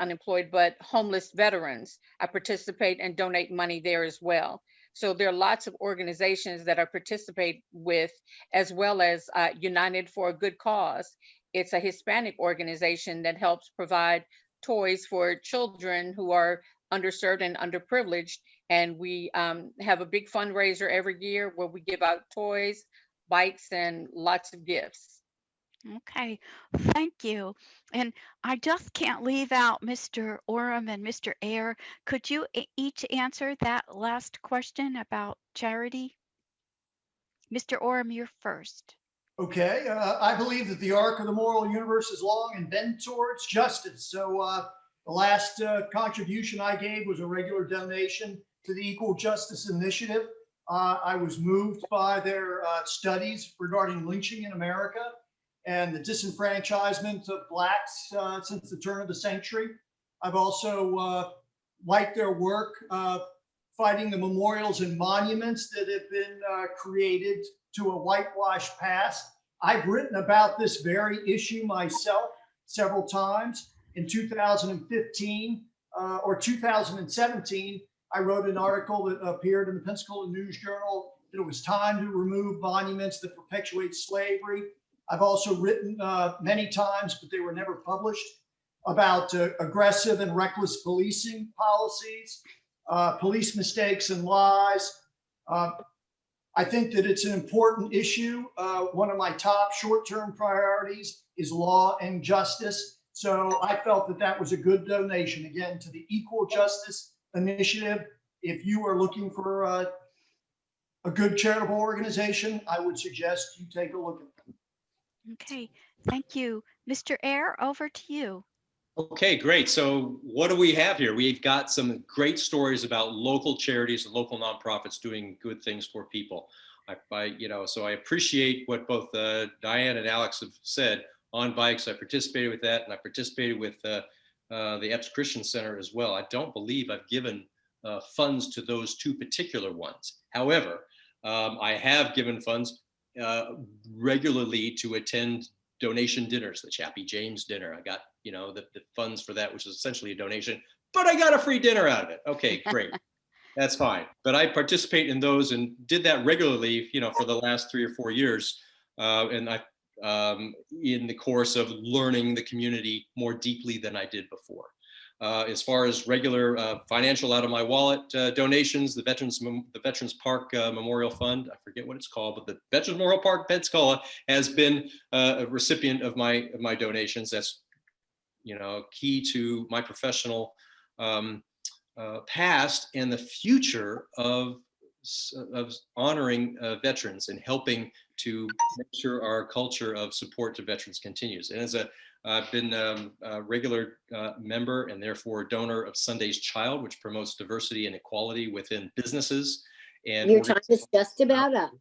unemployed, but homeless veterans. I participate and donate money there as well. So there are lots of organizations that I participate with, as well as United for a Good Cause. It's a Hispanic organization that helps provide toys for children who are underserved and underprivileged. And we have a big fundraiser every year where we give out toys, bikes, and lots of gifts. Okay, thank you. And I just can't leave out Mr. Orem and Mr. Ayer. Could you each answer that last question about charity? Mr. Orem, you're first. Okay, I believe that the arc of the moral universe is long and bend towards justice. So the last contribution I gave was a regular donation to the Equal Justice Initiative. I was moved by their studies regarding lynching in America and the disenfranchisement of Blacks since the turn of the century. I've also liked their work fighting the memorials and monuments that have been created to a whitewashed past. I've written about this very issue myself several times. In 2015 or 2017, I wrote an article that appeared in the Pensacola News Journal that it was time to remove monuments that perpetuate slavery. I've also written many times, but they were never published, about aggressive and reckless policing policies, police mistakes and lies. I think that it's an important issue. One of my top short-term priorities is law and justice. So I felt that that was a good donation, again, to the Equal Justice Initiative. If you are looking for a good charitable organization, I would suggest you take a look at them. Okay, thank you. Mr. Ayer, over to you. Okay, great. So what do we have here? We've got some great stories about local charities and local nonprofits doing good things for people. So I appreciate what both Diane and Alex have said. On Bikes, I participated with that, and I participated with the Epps Christian Center as well. I don't believe I've given funds to those two particular ones. However, I have given funds regularly to attend donation dinners, the Chappie James dinner. I got, the funds for that, which is essentially a donation, but I got a free dinner out of it. Okay, great. That's fine. But I participate in those and did that regularly, for the last 3 or 4 years. And I, in the course of learning the community more deeply than I did before. As far as regular financial out of my wallet donations, the Veterans Park Memorial Fund, I forget what it's called, but the Veterans Memorial Park Pensacola has been a recipient of my donations. That's key to my professional past and the future of honoring veterans and helping to make sure our culture of support to veterans continues. And I've been a regular member and therefore donor of Sunday's Child, which promotes diversity and equality within businesses. And Your time is just about up.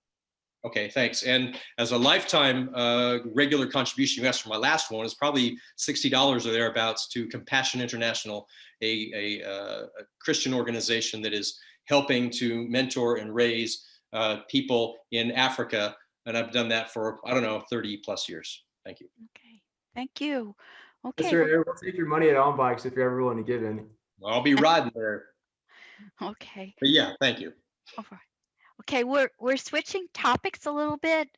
Okay, thanks. And as a lifetime regular contribution, you asked for my last one, is probably $60 or thereabouts to Compassion International, a Christian organization that is helping to mentor and raise people in Africa. And I've done that for, 30 plus years. Thank you. Okay, thank you. Okay, Mr. Air, we'll take your money at On Bikes if you're ever willing to give any. I'll be riding there. okay. But yeah, thank you. All right. Okay, we're switching topics a little bit.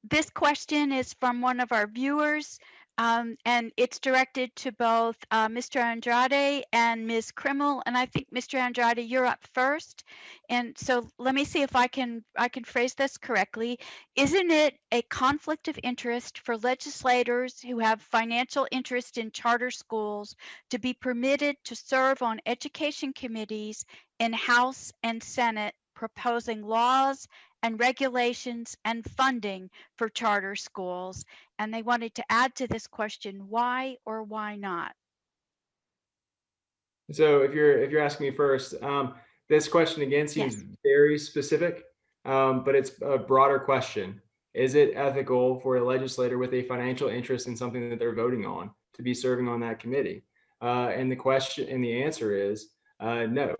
This question is from one of our viewers, and it's directed to both Mr. Andrade and Ms. Krimmel. And I think Mr. Andrade, you're up first. And so let me see if I can phrase this correctly. Isn't it a conflict of interest for legislators who have financial interest in charter schools to be permitted to serve on education committees in House and Senate, proposing laws and regulations and funding for charter schools? And they wanted to add to this question, why or why not? So if you're asking me first, this question again seems very specific, but it's a broader question. Is it ethical for a legislator with a financial interest in something that they're voting on to be serving on that committee? And the answer is no.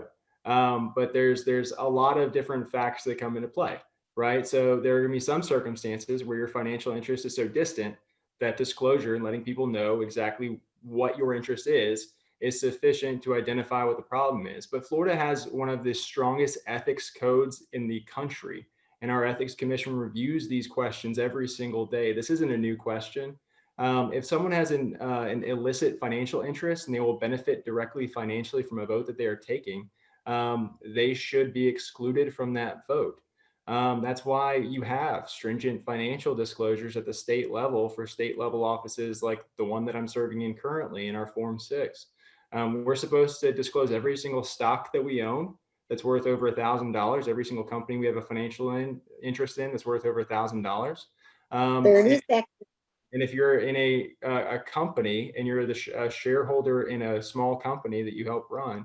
But there's a lot of different facts that come into play, right? So there are going to be some circumstances where your financial interest is so distant that disclosure and letting people know exactly what your interest is sufficient to identify what the problem is. But Florida has one of the strongest ethics codes in the country, and our Ethics Commission reviews these questions every single day. This isn't a new question. If someone has an illicit financial interest and they will benefit directly financially from a vote that they are taking, they should be excluded from that vote. That's why you have stringent financial disclosures at the state level for state level offices like the one that I'm serving in currently in our Form 6. We're supposed to disclose every single stock that we own that's worth over $1,000. Every single company we have a financial interest in that's worth over $1,000. 30 seconds. And if you're in a company and you're the shareholder in a small company that you help run,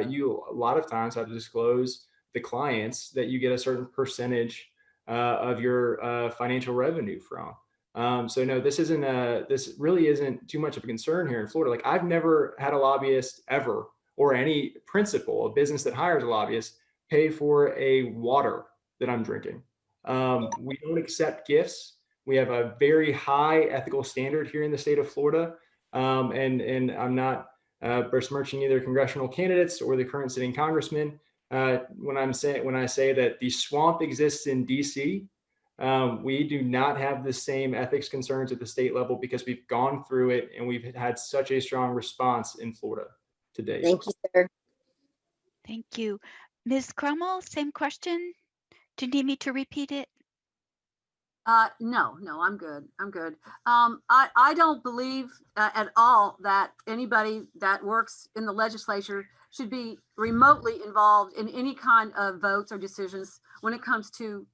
you a lot of times have to disclose the clients that you get a certain percentage of your financial revenue from. So no, this really isn't too much of a concern here in Florida. Like, I've never had a lobbyist ever, or any principal, a business that hires a lobbyist, pay for a water that I'm drinking. We don't accept gifts. We have a very high ethical standard here in the state of Florida. And I'm not besmirching either congressional candidates or the current sitting congressman. When I say that the swamp exists in DC, we do not have the same ethics concerns at the state level because we've gone through it and we've had such a strong response in Florida to date. Thank you, sir. Thank you. Ms. Crummell, same question. Do you need me to repeat it? No, I'm good. I'm good. I don't believe at all that anybody that works in the legislature should be remotely involved in any kind of votes or decisions when it comes to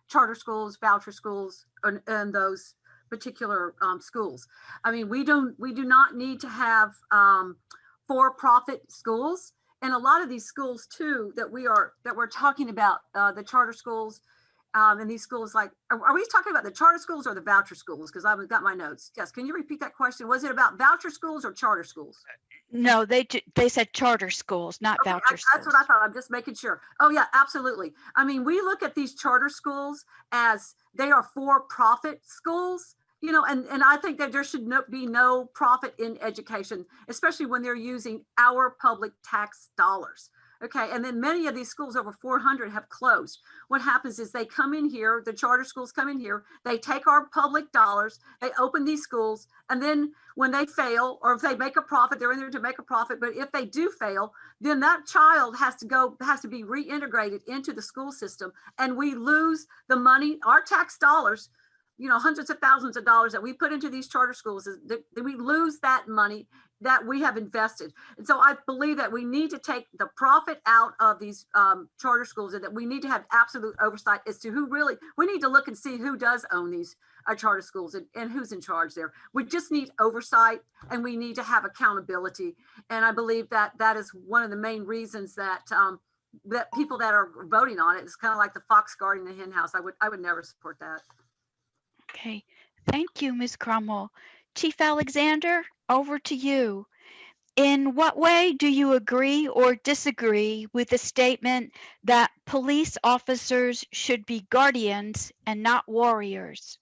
charter schools, voucher schools, and those particular schools. I mean, we do not need to have for-profit schools, and a lot of these schools too that we're talking about, the charter schools in these schools, like, are we talking about the charter schools or the voucher schools? Because I've got my notes. Yes, can you repeat that question? Was it about voucher schools or charter schools? No, they said charter schools, not Okay, voucher that's schools. what I thought. I'm just making sure. Oh yeah, absolutely. I mean, we look at these charter schools as they are for-profit schools, you know, and I think that there should be no profit in education, especially when they're using our public tax dollars. Okay, and then many of these schools, over 400, have closed. What happens is they come in here, the charter schools come in here, they take our public dollars, they open these schools, and then when they fail, or if they make a profit, they're in there to make a profit, but if they do fail, then that child has to be reintegrated into the school system, and we lose the money, our tax dollars, you know, hundreds of thousands of dollars that we put into these charter schools, we lose that money that we have invested. And so I believe that we need to take the profit out of these charter schools, and that we need to have absolute oversight as to who really, we need to look and see who does own these charter schools, and who's in charge there. We just need oversight, and we need to have accountability. And I believe that that is one of the main reasons that that people that are voting on it is kind of like the fox guarding the hen house. I would never support that. Okay, thank you, Ms. Crummell. Chief Alexander, over to you. In what way do you agree or disagree with the statement that police officers should be guardians and not warriors?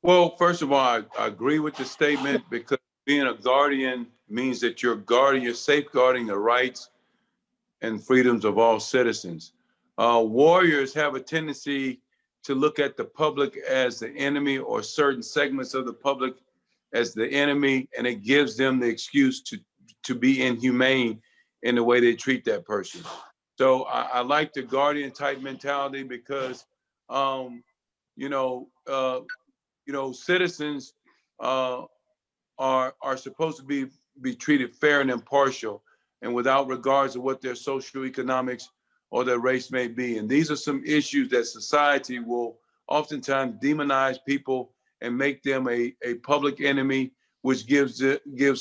Well, first of all, I agree with the statement, because being a guardian means that you're safeguarding the rights and freedoms of all citizens. Warriors have a tendency to look at the public as the enemy, or certain segments of the public as the enemy, and it gives them the excuse to be inhumane in the way they treat that person. So I like the guardian type mentality, because citizens are supposed to be treated fair and impartial, and without regards to what their socioeconomics or their race may be. And these are some issues that society will oftentimes demonize people and make them a public enemy, which gives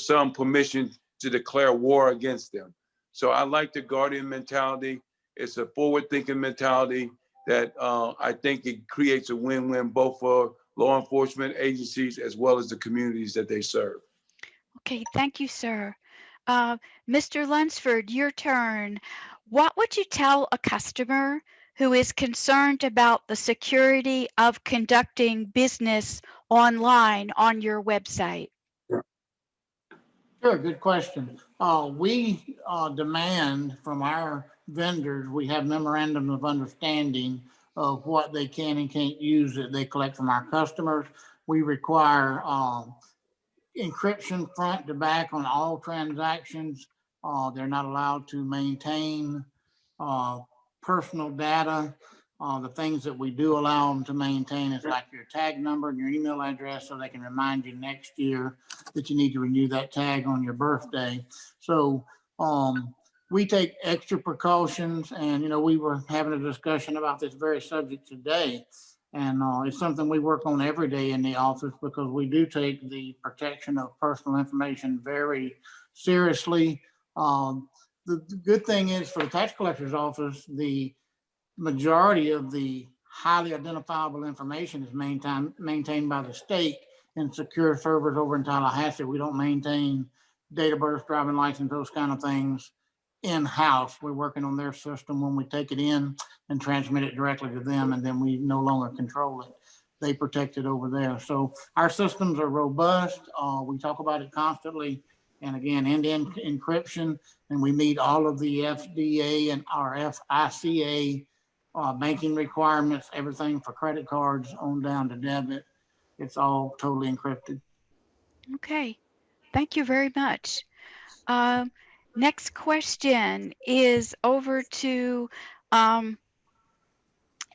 some permission to declare war against them. So I like the guardian mentality. It's a forward-thinking mentality that I think it creates a win-win both for law enforcement agencies as well as the communities that they serve. Okay, thank you, sir. Mr. Lunsford, your turn. What would you tell a customer who is concerned about the security of conducting business online on your website? Sure, good question. We demand from our vendors, we have memorandum of understanding of what they can and can't use that they collect from our customers. We require encryption front to back on all transactions. They're not allowed to maintain personal data. The things that we do allow them to maintain is like your tag number and your email address, so they can remind you next year that you need to renew that tag on your birthday. So we take extra precautions, and we were having a discussion about this very subject today. And it's something we work on every day in the office, because we do take the protection of personal information very seriously. The good thing is, for the tax collector's office, the majority of the highly identifiable information is maintained by the state in secure servers over in Tallahassee. We don't maintain date of birth, driving license, those kind of things in-house. We're working on their system when we take it in and transmit it directly to them, and then we no longer control it. They protect it over there. So our systems are robust. We talk about it constantly. And again, end-to-end encryption, and we meet all of the FDA and our FICA banking requirements, everything for credit cards on down to debit. It's all totally encrypted. Okay, thank you very much. Next question is over to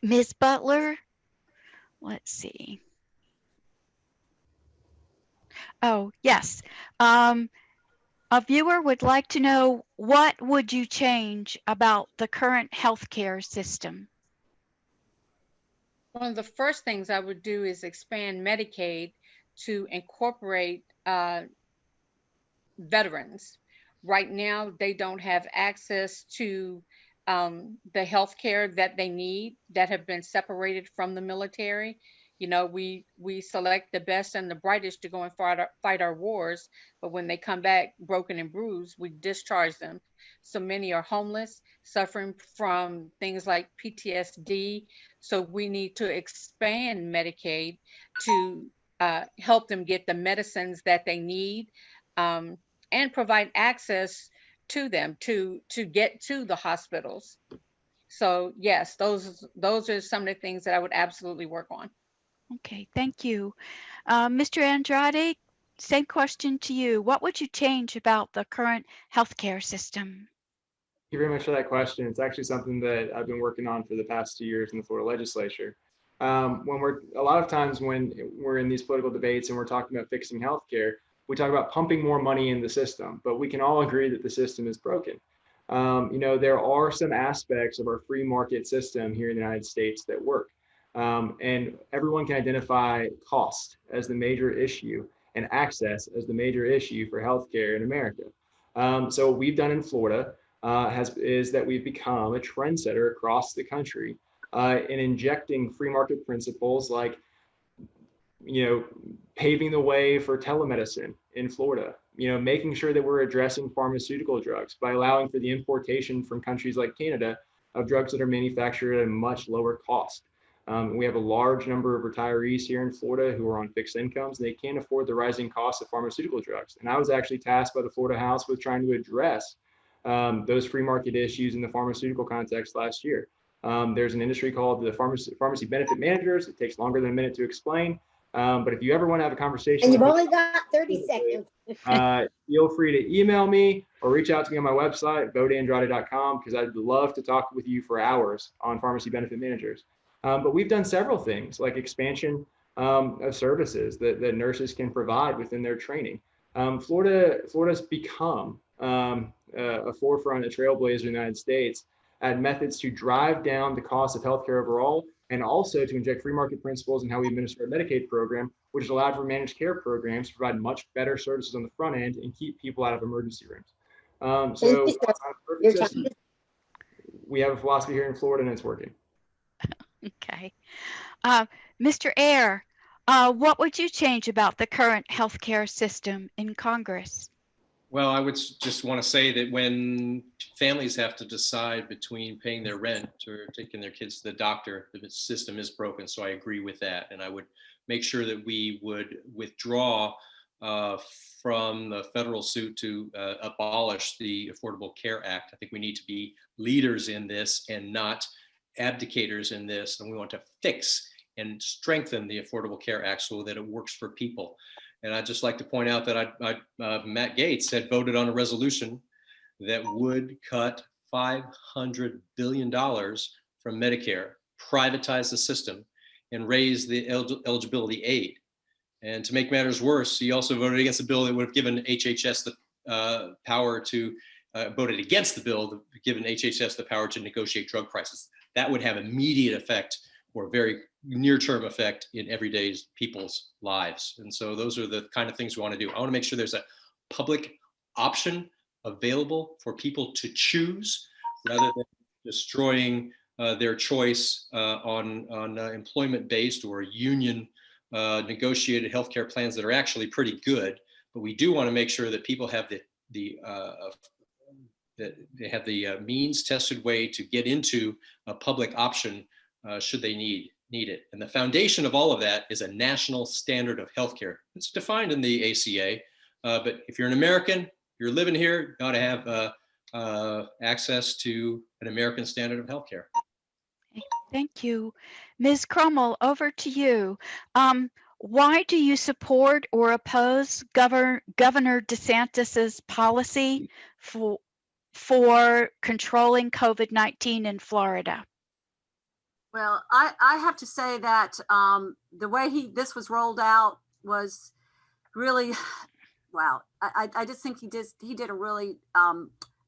Ms. Butler. Let's see. Oh, yes. A viewer would like to know, what would you change about the current healthcare system? One of the first things I would do is expand Medicaid to incorporate veterans. Right now, they don't have access to the health care that they need that have been separated from the military. You know, we select the best and the brightest to go and fight our wars, but when they come back broken and bruised, we discharge them. So many are homeless, suffering from things like PTSD. So we need to expand Medicaid to help them get the medicines that they need, and provide access to them to get to the hospitals. So yes, those are some of the things that I would absolutely work on. Okay, thank you. Mr. Andrade, same question to you. What would you change about the current healthcare system? Thank you very much for that question. It's actually something that I've been working on for the past 2 years in the Florida legislature. A lot of times when we're in these political debates and we're talking about fixing healthcare, we talk about pumping more money in the system, but we can all agree that the system is broken. There are some aspects of our free market system here in the United States that work. And everyone can identify cost as the major issue and access as the major issue for healthcare in America. So what we've done in Florida is that we've become a trendsetter across the country in injecting free market principles like, paving the way for telemedicine in Florida, making sure that we're addressing pharmaceutical drugs by allowing for the importation from countries like Canada of drugs that are manufactured at a much lower cost. We have a large number of retirees here in Florida who are on fixed incomes, and they can't afford the rising costs of pharmaceutical drugs. And I was actually tasked by the Florida House with trying to address those free market issues in the pharmaceutical context last year. There's an industry called the pharmacy benefit managers. It takes longer than a minute to explain. But if you ever want to have a conversation, And you've only got 30 seconds. feel free to email me or reach out to me on my website, voteandrade.com, because I'd love to talk with you for hours on pharmacy benefit managers. But we've done several things like expansion of services that nurses can provide within their training. Florida's become a forefront, a trailblazer in the United States at methods to drive down the cost of healthcare overall, and also to inject free market principles in how we administer our Medicaid program, which has allowed for managed care programs to provide much better services on the front end and keep people out of emergency rooms. Thank you, sir. Your time is- we have a philosophy here in Florida, and it's working. Okay. Mr. Ayer, what would you change about the current healthcare system in Congress? Well, I would just want to say that when families have to decide between paying their rent or taking their kids to the doctor, the system is broken. So I agree with that. And I would make sure that we would withdraw from the federal suit to abolish the Affordable Care Act. I think we need to be leaders in this and not abdicators in this. And we want to fix and strengthen the Affordable Care Act so that it works for people. And I'd just like to point out that Matt Gaetz had voted on a resolution that would cut $500 billion from Medicare, privatize the system, and raise the eligibility aid. And to make matters worse, he also voted against a bill that would have given HHS the power to, voted against the bill, given HHS the power to negotiate drug prices. That would have immediate effect, or very near-term effect, in everyday people's lives. And so those are the kind of things we want to do. I want to make sure there's a public option available for people to choose, rather than destroying their choice on employment-based or union negotiated healthcare plans that are actually pretty good. But we do want to make sure that people have that they have the means tested way to get into a public option should they need it. And the foundation of all of that is a national standard of healthcare. It's defined in the ACA, but if you're an American, you're living here, you ought to have access to an American standard of healthcare. Thank you. Ms. Crummell, over to you. Why do you support or oppose Governor DeSantis's policy for controlling COVID-19 in Florida? Well, I have to say that the way this was rolled out was really, wow. I just think he did a really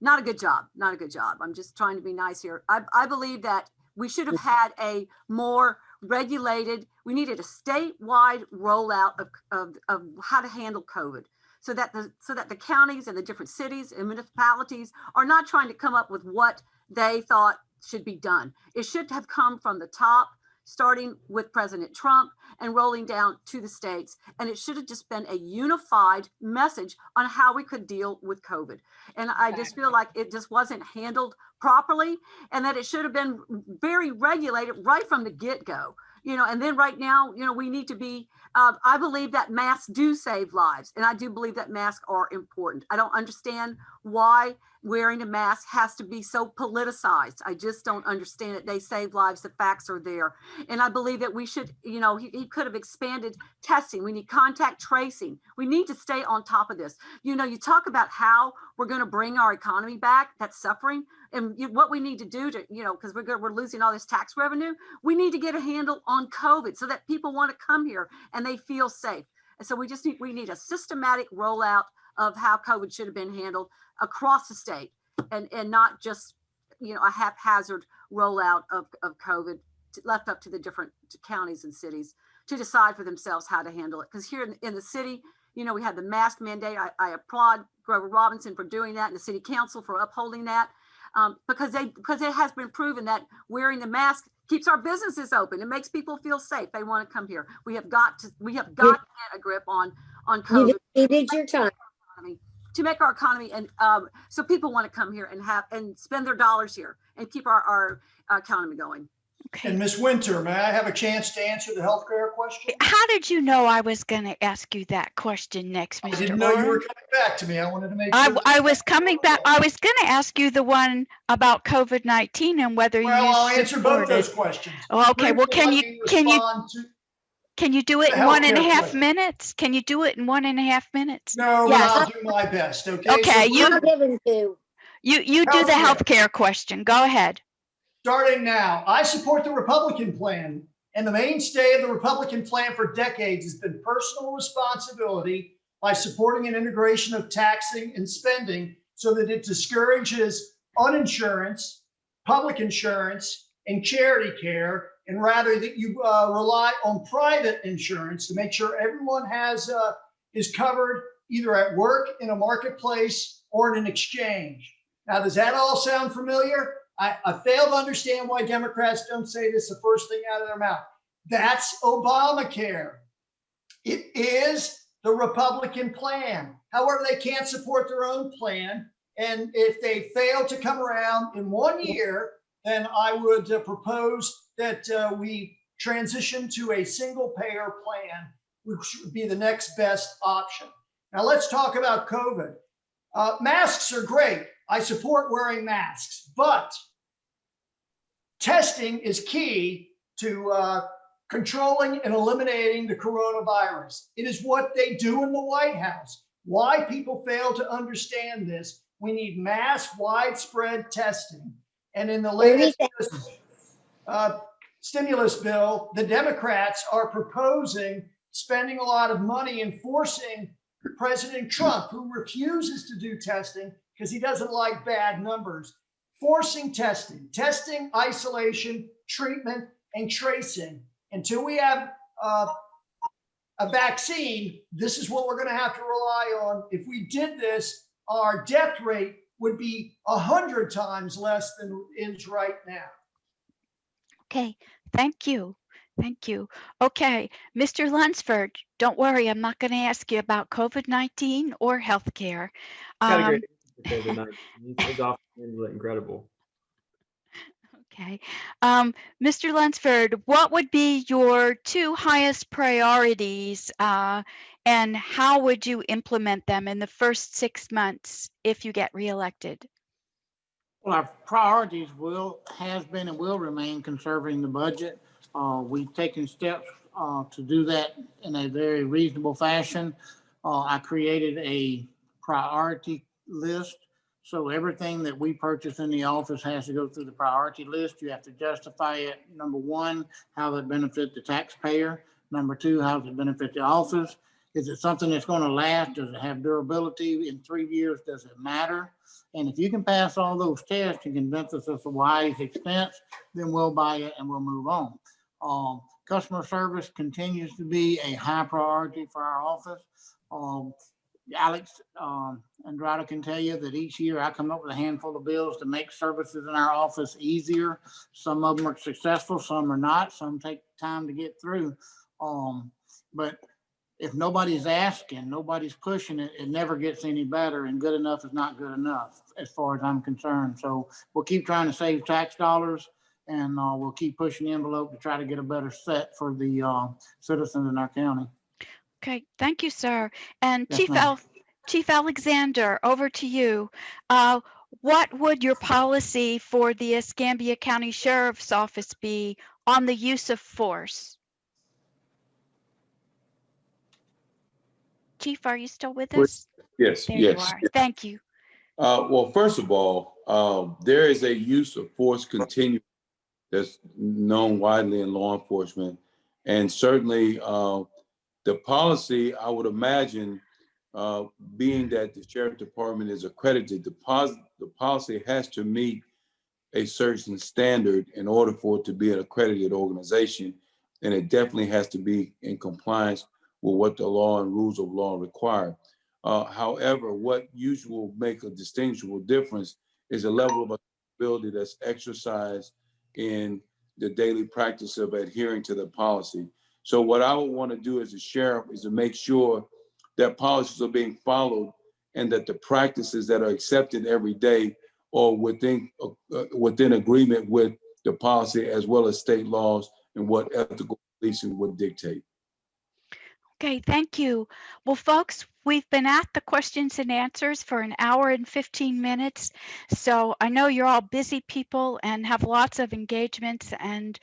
not a good job. Not a good job. I'm just trying to be nice here. I believe that we should have had a more regulated. We needed a statewide rollout of how to handle COVID, so that the counties and the different cities and municipalities are not trying to come up with what they thought should be done. It should have come from the top, starting with President Trump and rolling down to the states. And it should have just been a unified message on how we could deal with COVID. And I just feel like it just wasn't handled properly, and that it should have been very regulated right from the get-go. And then right now, we need to be, I believe that masks do save lives. And I do believe that masks are important. I don't understand why wearing a mask has to be so politicized. I just don't understand it. They save lives. The facts are there. And I believe that we should, he could have expanded testing. We need contact tracing. We need to stay on top of this. You talk about how we're going to bring our economy back that's suffering, and what we need to do to, because we're losing all this tax revenue. We need to get a handle on COVID so that people want to come here and they feel safe. And so we need a systematic rollout of how COVID should have been handled across the state, and not just, a haphazard rollout of COVID left up to the different counties and cities to decide for themselves how to handle it. Because here in the city, we have the mask mandate. I applaud Grover Robinson for doing that and the city council for upholding that. Because it has been proven that wearing the mask keeps our businesses open. It makes people feel safe. They want to come here. We have got to get a grip on COVID. You exceeded your time. To make our economy, and so people want to come here and spend their dollars here and keep our economy going. Okay. And Ms. Winter, may I have a chance to answer the healthcare question? How did you know I was going to ask you that question next, Mr. I didn't know you were Orr? coming back to me. I wanted to make sure. I was coming back. I was going to ask you the one about COVID-19 and whether you I'll answer both supported. those questions. Oh, okay. Well, Briefly, can you do it the in 1.5 healthcare minutes? Can you do it in 1.5 minutes? No, Yes. but I'll do my best. Okay. Okay, So Not given to. You do the healthcare question. Go ahead. starting now, I support the Republican plan, and the mainstay of the Republican plan for decades has been personal responsibility by supporting an integration of taxing and spending so that it discourages uninsurance, public insurance, and charity care, and rather that you rely on private insurance to make sure everyone is covered either at work, in a marketplace, or in an exchange. Now, does that all sound familiar? I fail to understand why Democrats don't say this the first thing out of their mouth. That's Obamacare. It is the Republican plan. However, they can't support their own plan. And if they fail to come around in 1 year, then I would propose that we transition to a single payer plan, which would be the next best option. Now let's talk about COVID. Masks are great. I support wearing masks, but testing is key to controlling and eliminating the coronavirus. It is what they do in the White House. Why people fail to understand this, we need mass widespread testing. And in the latest stimulus bill, the Democrats are proposing spending a lot of money and forcing President Trump, who refuses to do testing because he doesn't like bad numbers, forcing testing, isolation, treatment, and tracing. Until we have a vaccine, this is what we're going to have to rely on. If we did this, our death rate would be 100 times less than it is right now. Okay. Thank you. Thank you. Okay, Mr. Lunsford, don't worry. I'm not going to ask you about COVID-19 or healthcare. Got a great answer for COVID-19. His office handled it incredible. Okay. Mr. Lunsford, what would be your 2 highest priorities and how would you implement them in the first 6 months if you get reelected? Well, our priorities has been and will remain conserving the budget. We've taken steps to do that in a very reasonable fashion. I created a priority list. So everything that we purchase in the office has to go through the priority list. You have to justify it. Number 1, how does it benefit the taxpayer? Number 2, how does it benefit the office? Is it something that's going to last? Does it have durability? In 3 years, does it matter? And if you can pass all those tests and convince us it's a wise expense, then we'll buy it and we'll move on. Customer service continues to be a high priority for our office. Alex Andrade can tell you that each year I come up with a handful of bills to make services in our office easier. Some of them are successful, some are not. Some take time to get through. But if nobody's asking, nobody's pushing it, it never gets any better, and good enough is not good enough as far as I'm concerned. So we'll keep trying to save tax dollars, and we'll keep pushing the envelope to try to get a better set for the citizens in our county. Okay, thank you, sir. And Yes, ma'am. Chief Alexander, over to you. What would your policy for the Escambia County Sheriff's Office be on the use of force? Chief, are you still with us? Yes, There you yes. are. Thank you. Well, first of all, there is a use of force continuum that's known widely in law enforcement. And certainly the policy, I would imagine, being that the Sheriff Department is accredited, the policy has to meet a certain standard in order for it to be an accredited organization. And it definitely has to be in compliance with what the law and rules of law require. However, what usually will make a distinguishable difference is the level of accountability that's exercised in the daily practice of adhering to the policy. So what I would want to do as a sheriff is to make sure that policies are being followed and that the practices that are accepted every day are within agreement with the policy as well as state laws and what ethical policing would dictate. Okay, thank you. Well, folks, we've been at the questions and answers for an hour and 15 minutes. So I know you're all busy people and have lots of engagements. And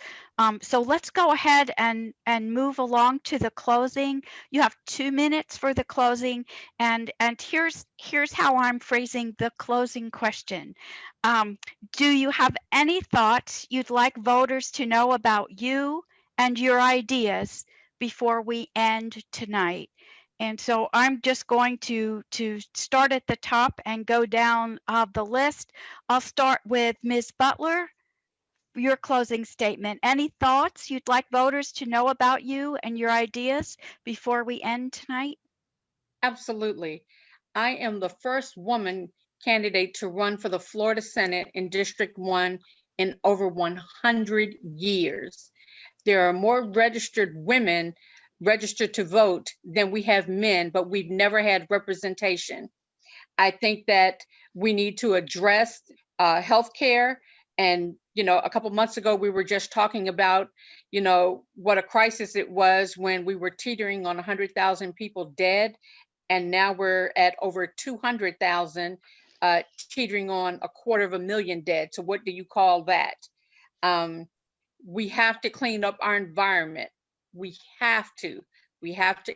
so let's go ahead and move along to the closing. You have 2 minutes for the closing. And here's how I'm phrasing the closing question. Do you have any thoughts you'd like voters to know about you and your ideas before we end tonight? And so I'm just going to start at the top and go down the list. I'll start with Ms. Butler, your closing statement. Any thoughts you'd like voters to know about you and your ideas before we end tonight? Absolutely. I am the first woman candidate to run for the Florida Senate in District 1 in over 100 years. There are more registered women registered to vote than we have men, but we've never had representation. I think that we need to address healthcare. And, a couple months ago, we were just talking about, what a crisis it was when we were teetering on 100,000 people dead. And now we're at over 200,000, teetering on 250,000 dead. So what do you call that? We have to clean up our environment. We have to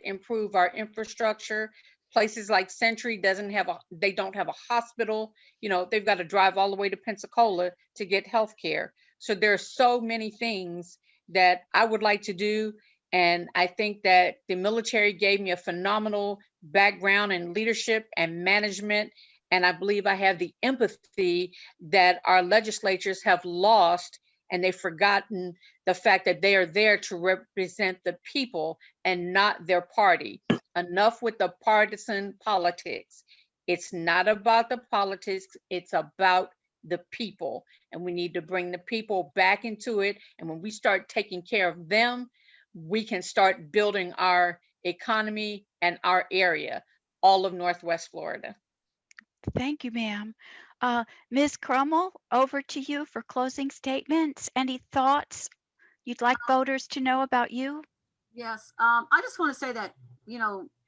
improve our infrastructure. Places like Century they don't have a hospital. They've got to drive all the way to Pensacola to get health care. So there are so many things that I would like to do. And I think that the military gave me a phenomenal background in leadership and management. And I believe I have the empathy that our legislatures have lost, and they've forgotten the fact that they are there to represent the people and not their party. Enough with the partisan politics. It's not about the politics, it's about the people. And we need to bring the people back into it. And when we start taking care of them, we can start building our economy and our area, all of Northwest Florida. Thank you, ma'am. Ms. Crummell, over to you for closing statements. Any thoughts you'd like voters to know about you? Yes, I just want to say that,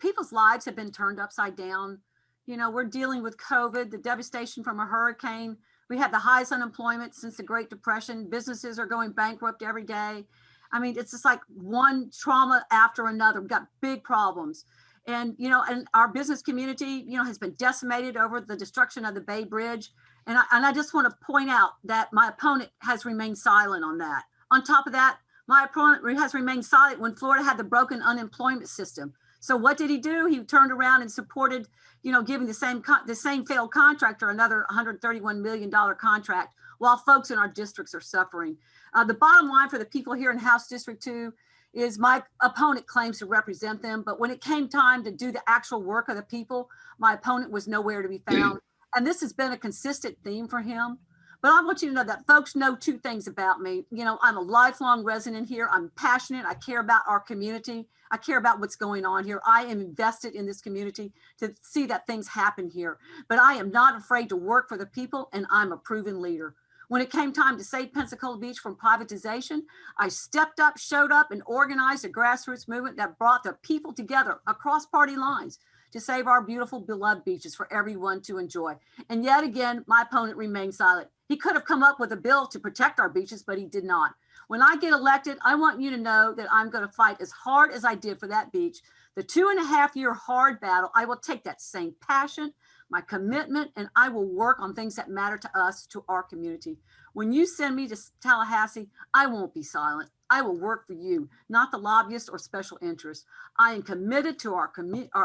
people's lives have been turned upside down. We're dealing with COVID, the devastation from a hurricane. We have the highest unemployment since the Great Depression. Businesses are going bankrupt every day. I mean, it's just like one trauma after another. We've got big problems. And, and our business community, has been decimated over the destruction of the Bay Bridge. And I just want to point out that my opponent has remained silent on that. On top of that, my opponent has remained silent when Florida had the broken unemployment system. So what did he do? He turned around and supported, giving the same failed contractor another $131 million contract, while folks in our districts are suffering. The bottom line for the people here in House District 2 is my opponent claims to represent them, but when it came time to do the actual work of the people, my opponent was nowhere to be found. And this has been a consistent theme for him. But I want you to know that folks know two things about me. You know, I'm a lifelong resident here. I'm passionate. I care about our community. I care about what's going on here. I am invested in this community to see that things happen here. But I am not afraid to work for the people, and I'm a proven leader. When it came time to save Pensacola Beach from privatization, I stepped up, showed up, and organized a grassroots movement that brought the people together across party lines to save our beautiful, beloved beaches for everyone to enjoy. And yet again, my opponent remained silent. He could have come up with a bill to protect our beaches, but he did not. When I get elected, I want you to know that I'm going to fight as hard as I did for that beach. The 2.5-year hard battle, I will take that same passion, my commitment, and I will work on things that matter to us, to our community. When you send me to Tallahassee, I won't be silent. I will work for you, not the lobbyists or special interests. I am committed to our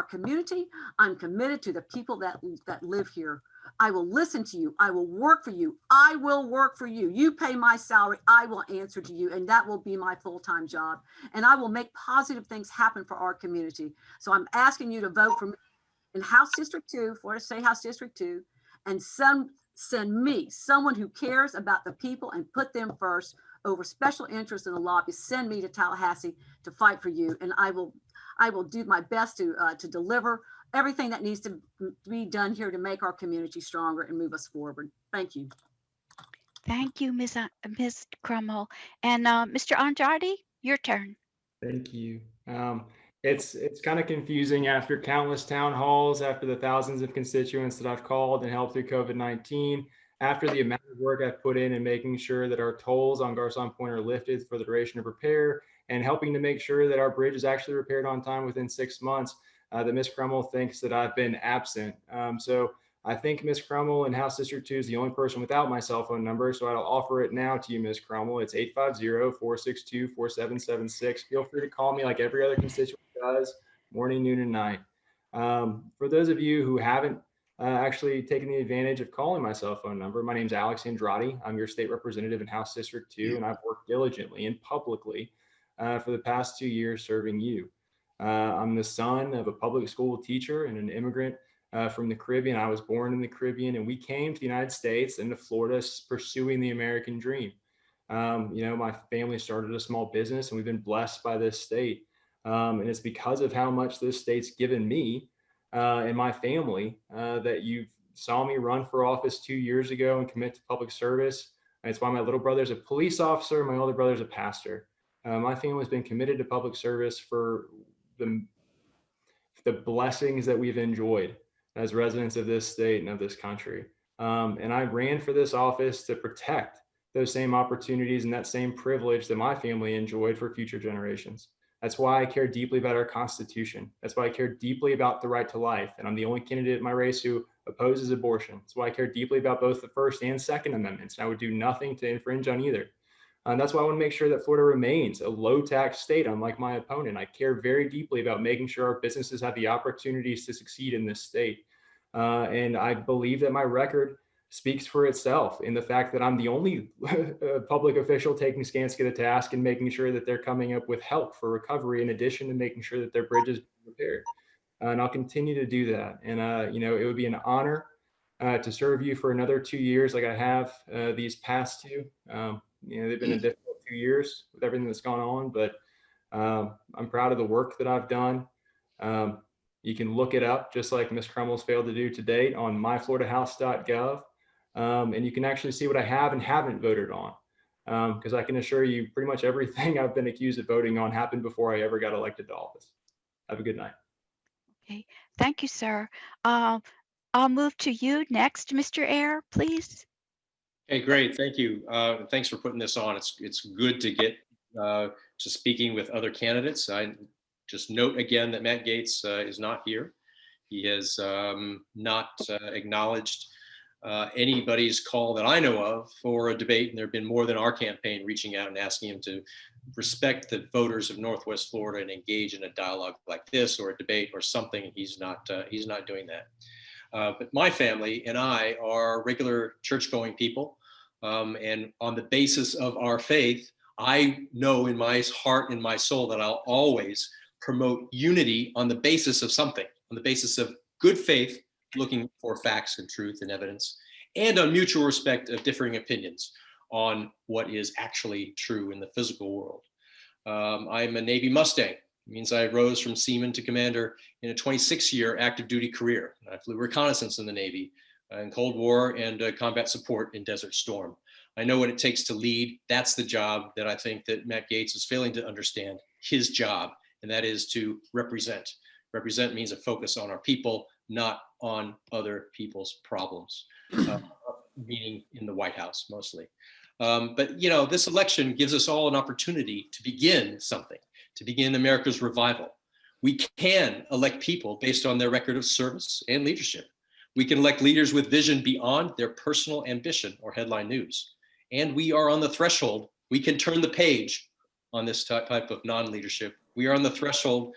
community. I'm committed to the people that live here. I will listen to you. I will work for you. I will work for you. You pay my salary. I will answer to you. And that will be my full-time job. And I will make positive things happen for our community. So I'm asking you to vote for me in House District 2, Florida State House District 2, and send me someone who cares about the people and put them first over special interests in the lobby. Send me to Tallahassee to fight for you. And I will do my best to deliver everything that needs to be done here to make our community stronger and move us forward. Thank you. Thank you, Ms. Crummell. And Mr. Andrade, your turn. Thank you. It's kind of confusing after countless town halls, after the thousands of constituents that I've called and helped through COVID-19, after the amount of work I've put in making sure that our tolls on Garcon Point are lifted for the duration of repair, and helping to make sure that our bridge is actually repaired on time within 6 months, that Ms. Crummell thinks that I've been absent. So I think Ms. Crummell in House District 2 is the only person without my cell phone number, so I'll offer it now to you, Ms. Crummell. It's 850-462-4776. Feel free to call me like every other constituent does, morning, noon, and night. For those of you who haven't actually taken the advantage of calling my cell phone number, my name is Alex Andrade. I'm your state representative in House District 2, and I've worked diligently and publicly for the past 2 years serving you. I'm the son of a public school teacher and an immigrant from the Caribbean. I was born in the Caribbean, and we came to the United States and to Florida pursuing the American dream. You know, my family started a small business, and we've been blessed by this state. And it's because of how much this state's given me and my family that you saw me run for office 2 years ago and commit to public service. And it's why my little brother's a police officer, my older brother's a pastor. My family's been committed to public service for the blessings that we've enjoyed as residents of this state and of this country. And I ran for this office to protect those same opportunities and that same privilege that my family enjoyed for future generations. That's why I care deeply about our Constitution. That's why I care deeply about the right to life. And I'm the only candidate in my race who opposes abortion. That's why I care deeply about both the First and Second Amendments. And I would do nothing to infringe on either. That's why I want to make sure that Florida remains a low tax state, unlike my opponent. I care very deeply about making sure our businesses have the opportunities to succeed in this state. And I believe that my record speaks for itself in the fact that I'm the only public official taking Skanska to task and making sure that they're coming up with help for recovery, in addition to making sure that their bridges are repaired. And I'll continue to do that. And, you know, it would be an honor to serve you for another 2 years like I have these past two. You know, they've been a difficult 2 years with everything that's gone on, but I'm proud of the work that I've done. You can look it up, just like Ms. Crummell's failed to do to date, on myfloridahouse.gov. And you can actually see what I have and haven't voted on. Because I can assure you pretty much everything I've been accused of voting on happened before I ever got elected to office. Have a good night. Okay, thank you, sir. I'll move to you next, Mr. Ayer, please. Hey, great. Thank you. Thanks for putting this on. It's good to get to speaking with other candidates. I just note again that Matt Gaetz is not here. He has not acknowledged anybody's call that I know of for a debate. And there have been more than our campaign reaching out and asking him to respect the voters of Northwest Florida and engage in a dialogue like this or a debate or something. He's not doing that. But my family and I are regular church-going people. And on the basis of our faith, I know in my heart and my soul that I'll always promote unity on the basis of something, on the basis of good faith, looking for facts and truth and evidence, and on mutual respect of differing opinions on what is actually true in the physical world. I'm a Navy Mustang. It means I rose from seaman to commander in a 26-year active duty career. I flew reconnaissance in the Navy in Cold War and combat support in Desert Storm. I know what it takes to lead. That's the job that I think that Matt Gaetz is failing to understand, his job, and that is to represent. Represent means a focus on our people, not on other people's problems, meaning in the White House mostly. But you know, this election gives us all an opportunity to begin something, to begin America's revival. We can elect people based on their record of service and leadership. We can elect leaders with vision beyond their personal ambition or headline news. And we are on the threshold. We can turn the page on this type of non-leadership. We are on the threshold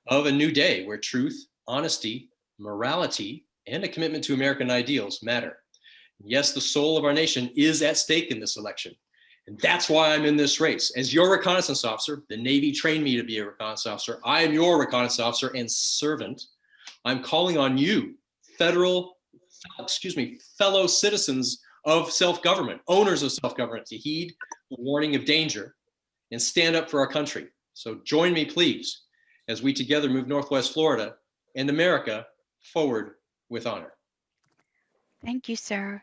of a new day where truth, honesty, morality, and a commitment to American ideals matter. Yes, the soul of our nation is at stake in this election. And that's why I'm in this race. As your reconnaissance officer, the Navy trained me to be a reconnaissance officer. I am your reconnaissance officer and servant. I'm calling on you, fellow citizens of self-government, owners of self-government, to heed the warning of danger and stand up for our country. So join me, please, as we together move Northwest Florida and America forward with honor. Thank you, sir.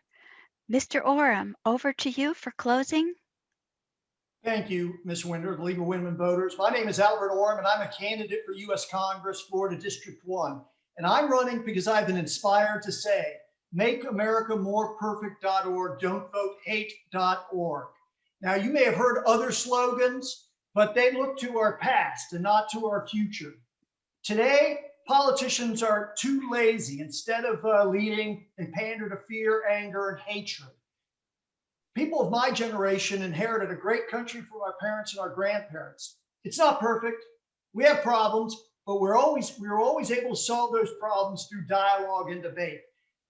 Mr. Oram, over to you for closing. Thank you, Ms. Winder, the League of Women Voters. My name is Albert Oram, and I'm a candidate for U.S. Congress, Florida District 1. And I'm running because I've been inspired to say, makeamericamoreperfect.org, don'tvotehate.org. Now, you may have heard other slogans, but they look to our past and not to our future. Today, politicians are too lazy. Instead of leading, they pander to fear, anger, and hatred. People of my generation inherited a great country from our parents and our grandparents. It's not perfect. We have problems, but we're always able to solve those problems through dialogue and debate.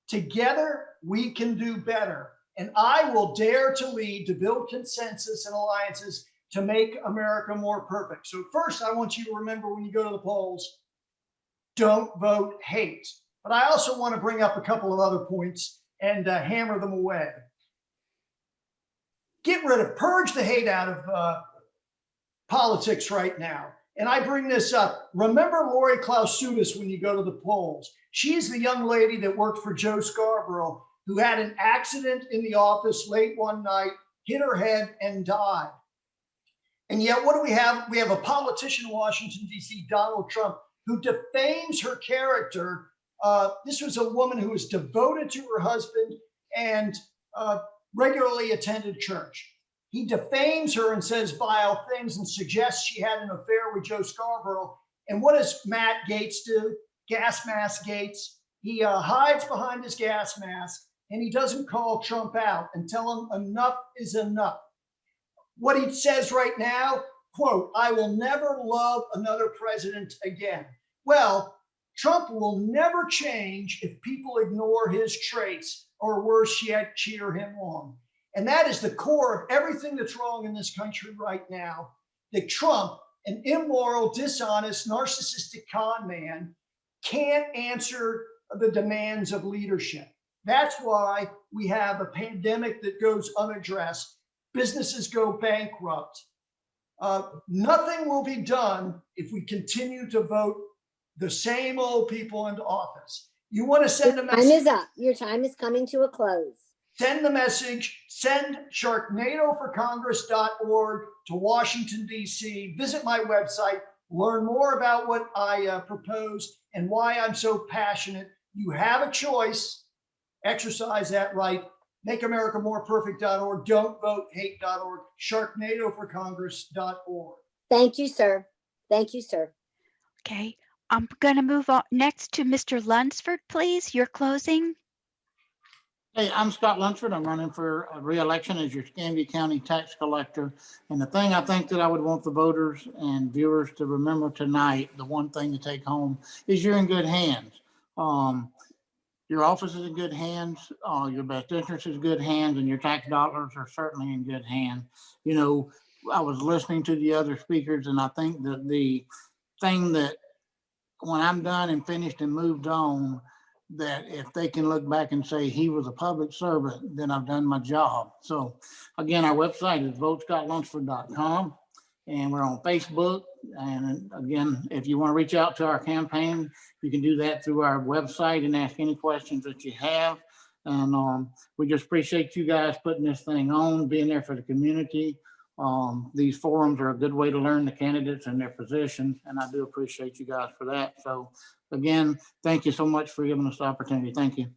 Together, we can do better. And I will dare to lead, to build consensus and alliances to make America more perfect. So first, I want you to remember when you go to the polls, don't vote hate. But I also want to bring up a couple of other points and hammer them away. Purge the hate out of politics right now. And I bring this up. Remember Lori Klausutis when you go to the polls. She's the young lady that worked for Joe Scarborough, who had an accident in the office late one night, hit her head and died. And yet, what do we have? We have a politician in Washington, D.C., Donald Trump, who defames her character. This was a woman who was devoted to her husband and regularly attended church. He defames her and says vile things and suggests she had an affair with Joe Scarborough. And what does Matt Gaetz do? Gas mask Gaetz. He hides behind his gas mask and he doesn't call Trump out and tell him enough is enough. What he says right now, quote, I will never love another president again. Well, Trump will never change if people ignore his traits, or worse yet, cheer him on. And that is the core of everything that's wrong in this country right now. That Trump, an immoral, dishonest, narcissistic con man, can't answer the demands of leadership. That's why we have a pandemic that goes unaddressed. Businesses go bankrupt. Nothing will be done if we continue to vote the same old people into office. You want to send a message? Time is up. Your time is coming to a close. Send the message. Send sharknadoforcongress.org to Washington, D.C. Visit my website. Learn more about what I propose and why I'm so passionate. You have a choice. Exercise that right. MakeAmericaMorePerfect.org. Don'tVoteHate.org. SharknadoForCongress.org. Thank you, sir. Thank you, sir. Okay, I'm going to move on next to Mr. Lunsford, please. Your closing. Hey, I'm Scott Lunsford. I'm running for re-election as your Escambia County Tax Collector. And the thing I think that I would want the voters and viewers to remember tonight, the one thing to take home, is you're in good hands. Your office is in good hands, your best interest is in good hands, and your tax dollars are certainly in good hands. You know, I was listening to the other speakers, and I think that the thing that when I'm done and finished and moved on, that if they can look back and say he was a public servant, then I've done my job. So again, our website is votescottlunsford.com, and we're on Facebook. And again, if you want to reach out to our campaign, you can do that through our website and ask any questions that you have. And we just appreciate you guys putting this thing on, being there for the community. These forums are a good way to learn the candidates and their positions, and I do appreciate you guys for that. So again, thank you so much for giving us the opportunity. Thank you.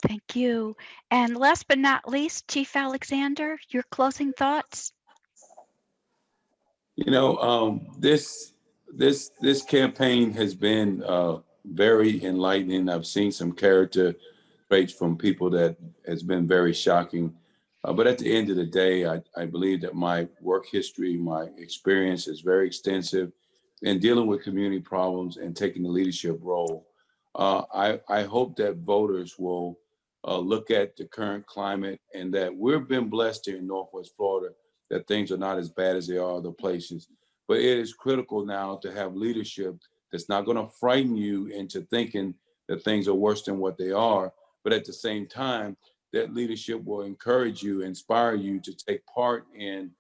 Thank you. And last but not least, Chief Alexander, your closing thoughts? You know, this campaign has been very enlightening. I've seen some character traits from people that has been very shocking. But at the end of the day, I believe that my work history, my experience is very extensive in dealing with community problems and taking the leadership role. I hope that voters will look at the current climate and that we've been blessed here in Northwest Florida that things are not as bad as they are other places. But it is critical now to have leadership that's not going to frighten you into thinking that things are worse than what they are. But at the same time, that leadership will encourage you, inspire you to take part in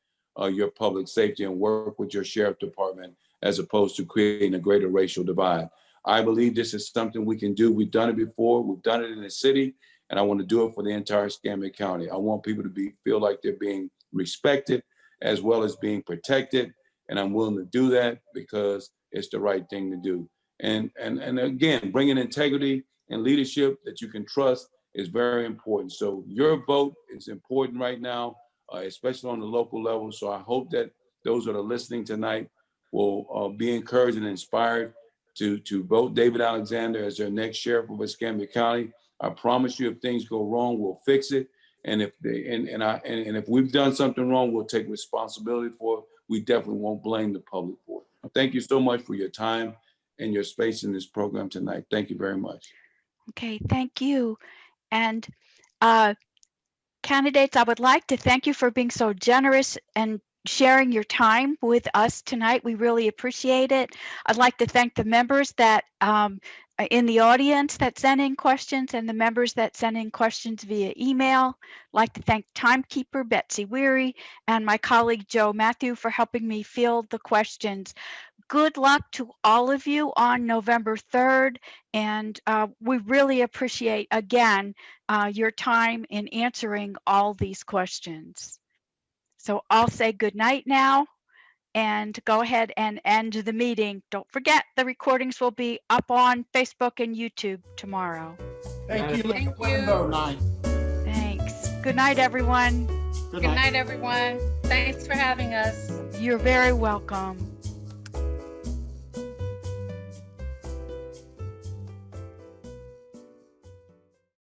your public safety and work with your sheriff department as opposed to creating a greater racial divide. I believe this is something we can do. We've done it before. We've done it in the city, and I want to do it for the entire Escambia County. I want people to feel like they're being respected as well as being protected, and I'm willing to do that because it's the right thing to do. And again, bringing integrity and leadership that you can trust is very important. So your vote is important right now, especially on the local level. So I hope that those that are listening tonight will be encouraged and inspired to vote David Alexander as their next sheriff of Escambia County. I promise you, if things go wrong, we'll fix it. And if if we've done something wrong, we'll take responsibility for it. We definitely won't blame the public for it. Thank you so much for your time and your space in this program tonight. Thank you very much. Okay, thank you. And candidates, I would like to thank you for being so generous and sharing your time with us tonight. We really appreciate it. I'd like to thank the members that in the audience that sent in questions and the members that sent in questions via email. I'd like to thank timekeeper Betsy Weary and my colleague Joe Matthew for helping me field the questions. Good luck to all of you on November 3rd, and we really appreciate, again, your time in answering all these questions. So I'll say good night now and go ahead and end the meeting. Don't forget, the recordings will be up on Facebook and YouTube tomorrow. Thank you. Thank Let them you. vote. Night. Thanks. Good night, everyone. Good night, everyone. Thanks for having us. You're very welcome.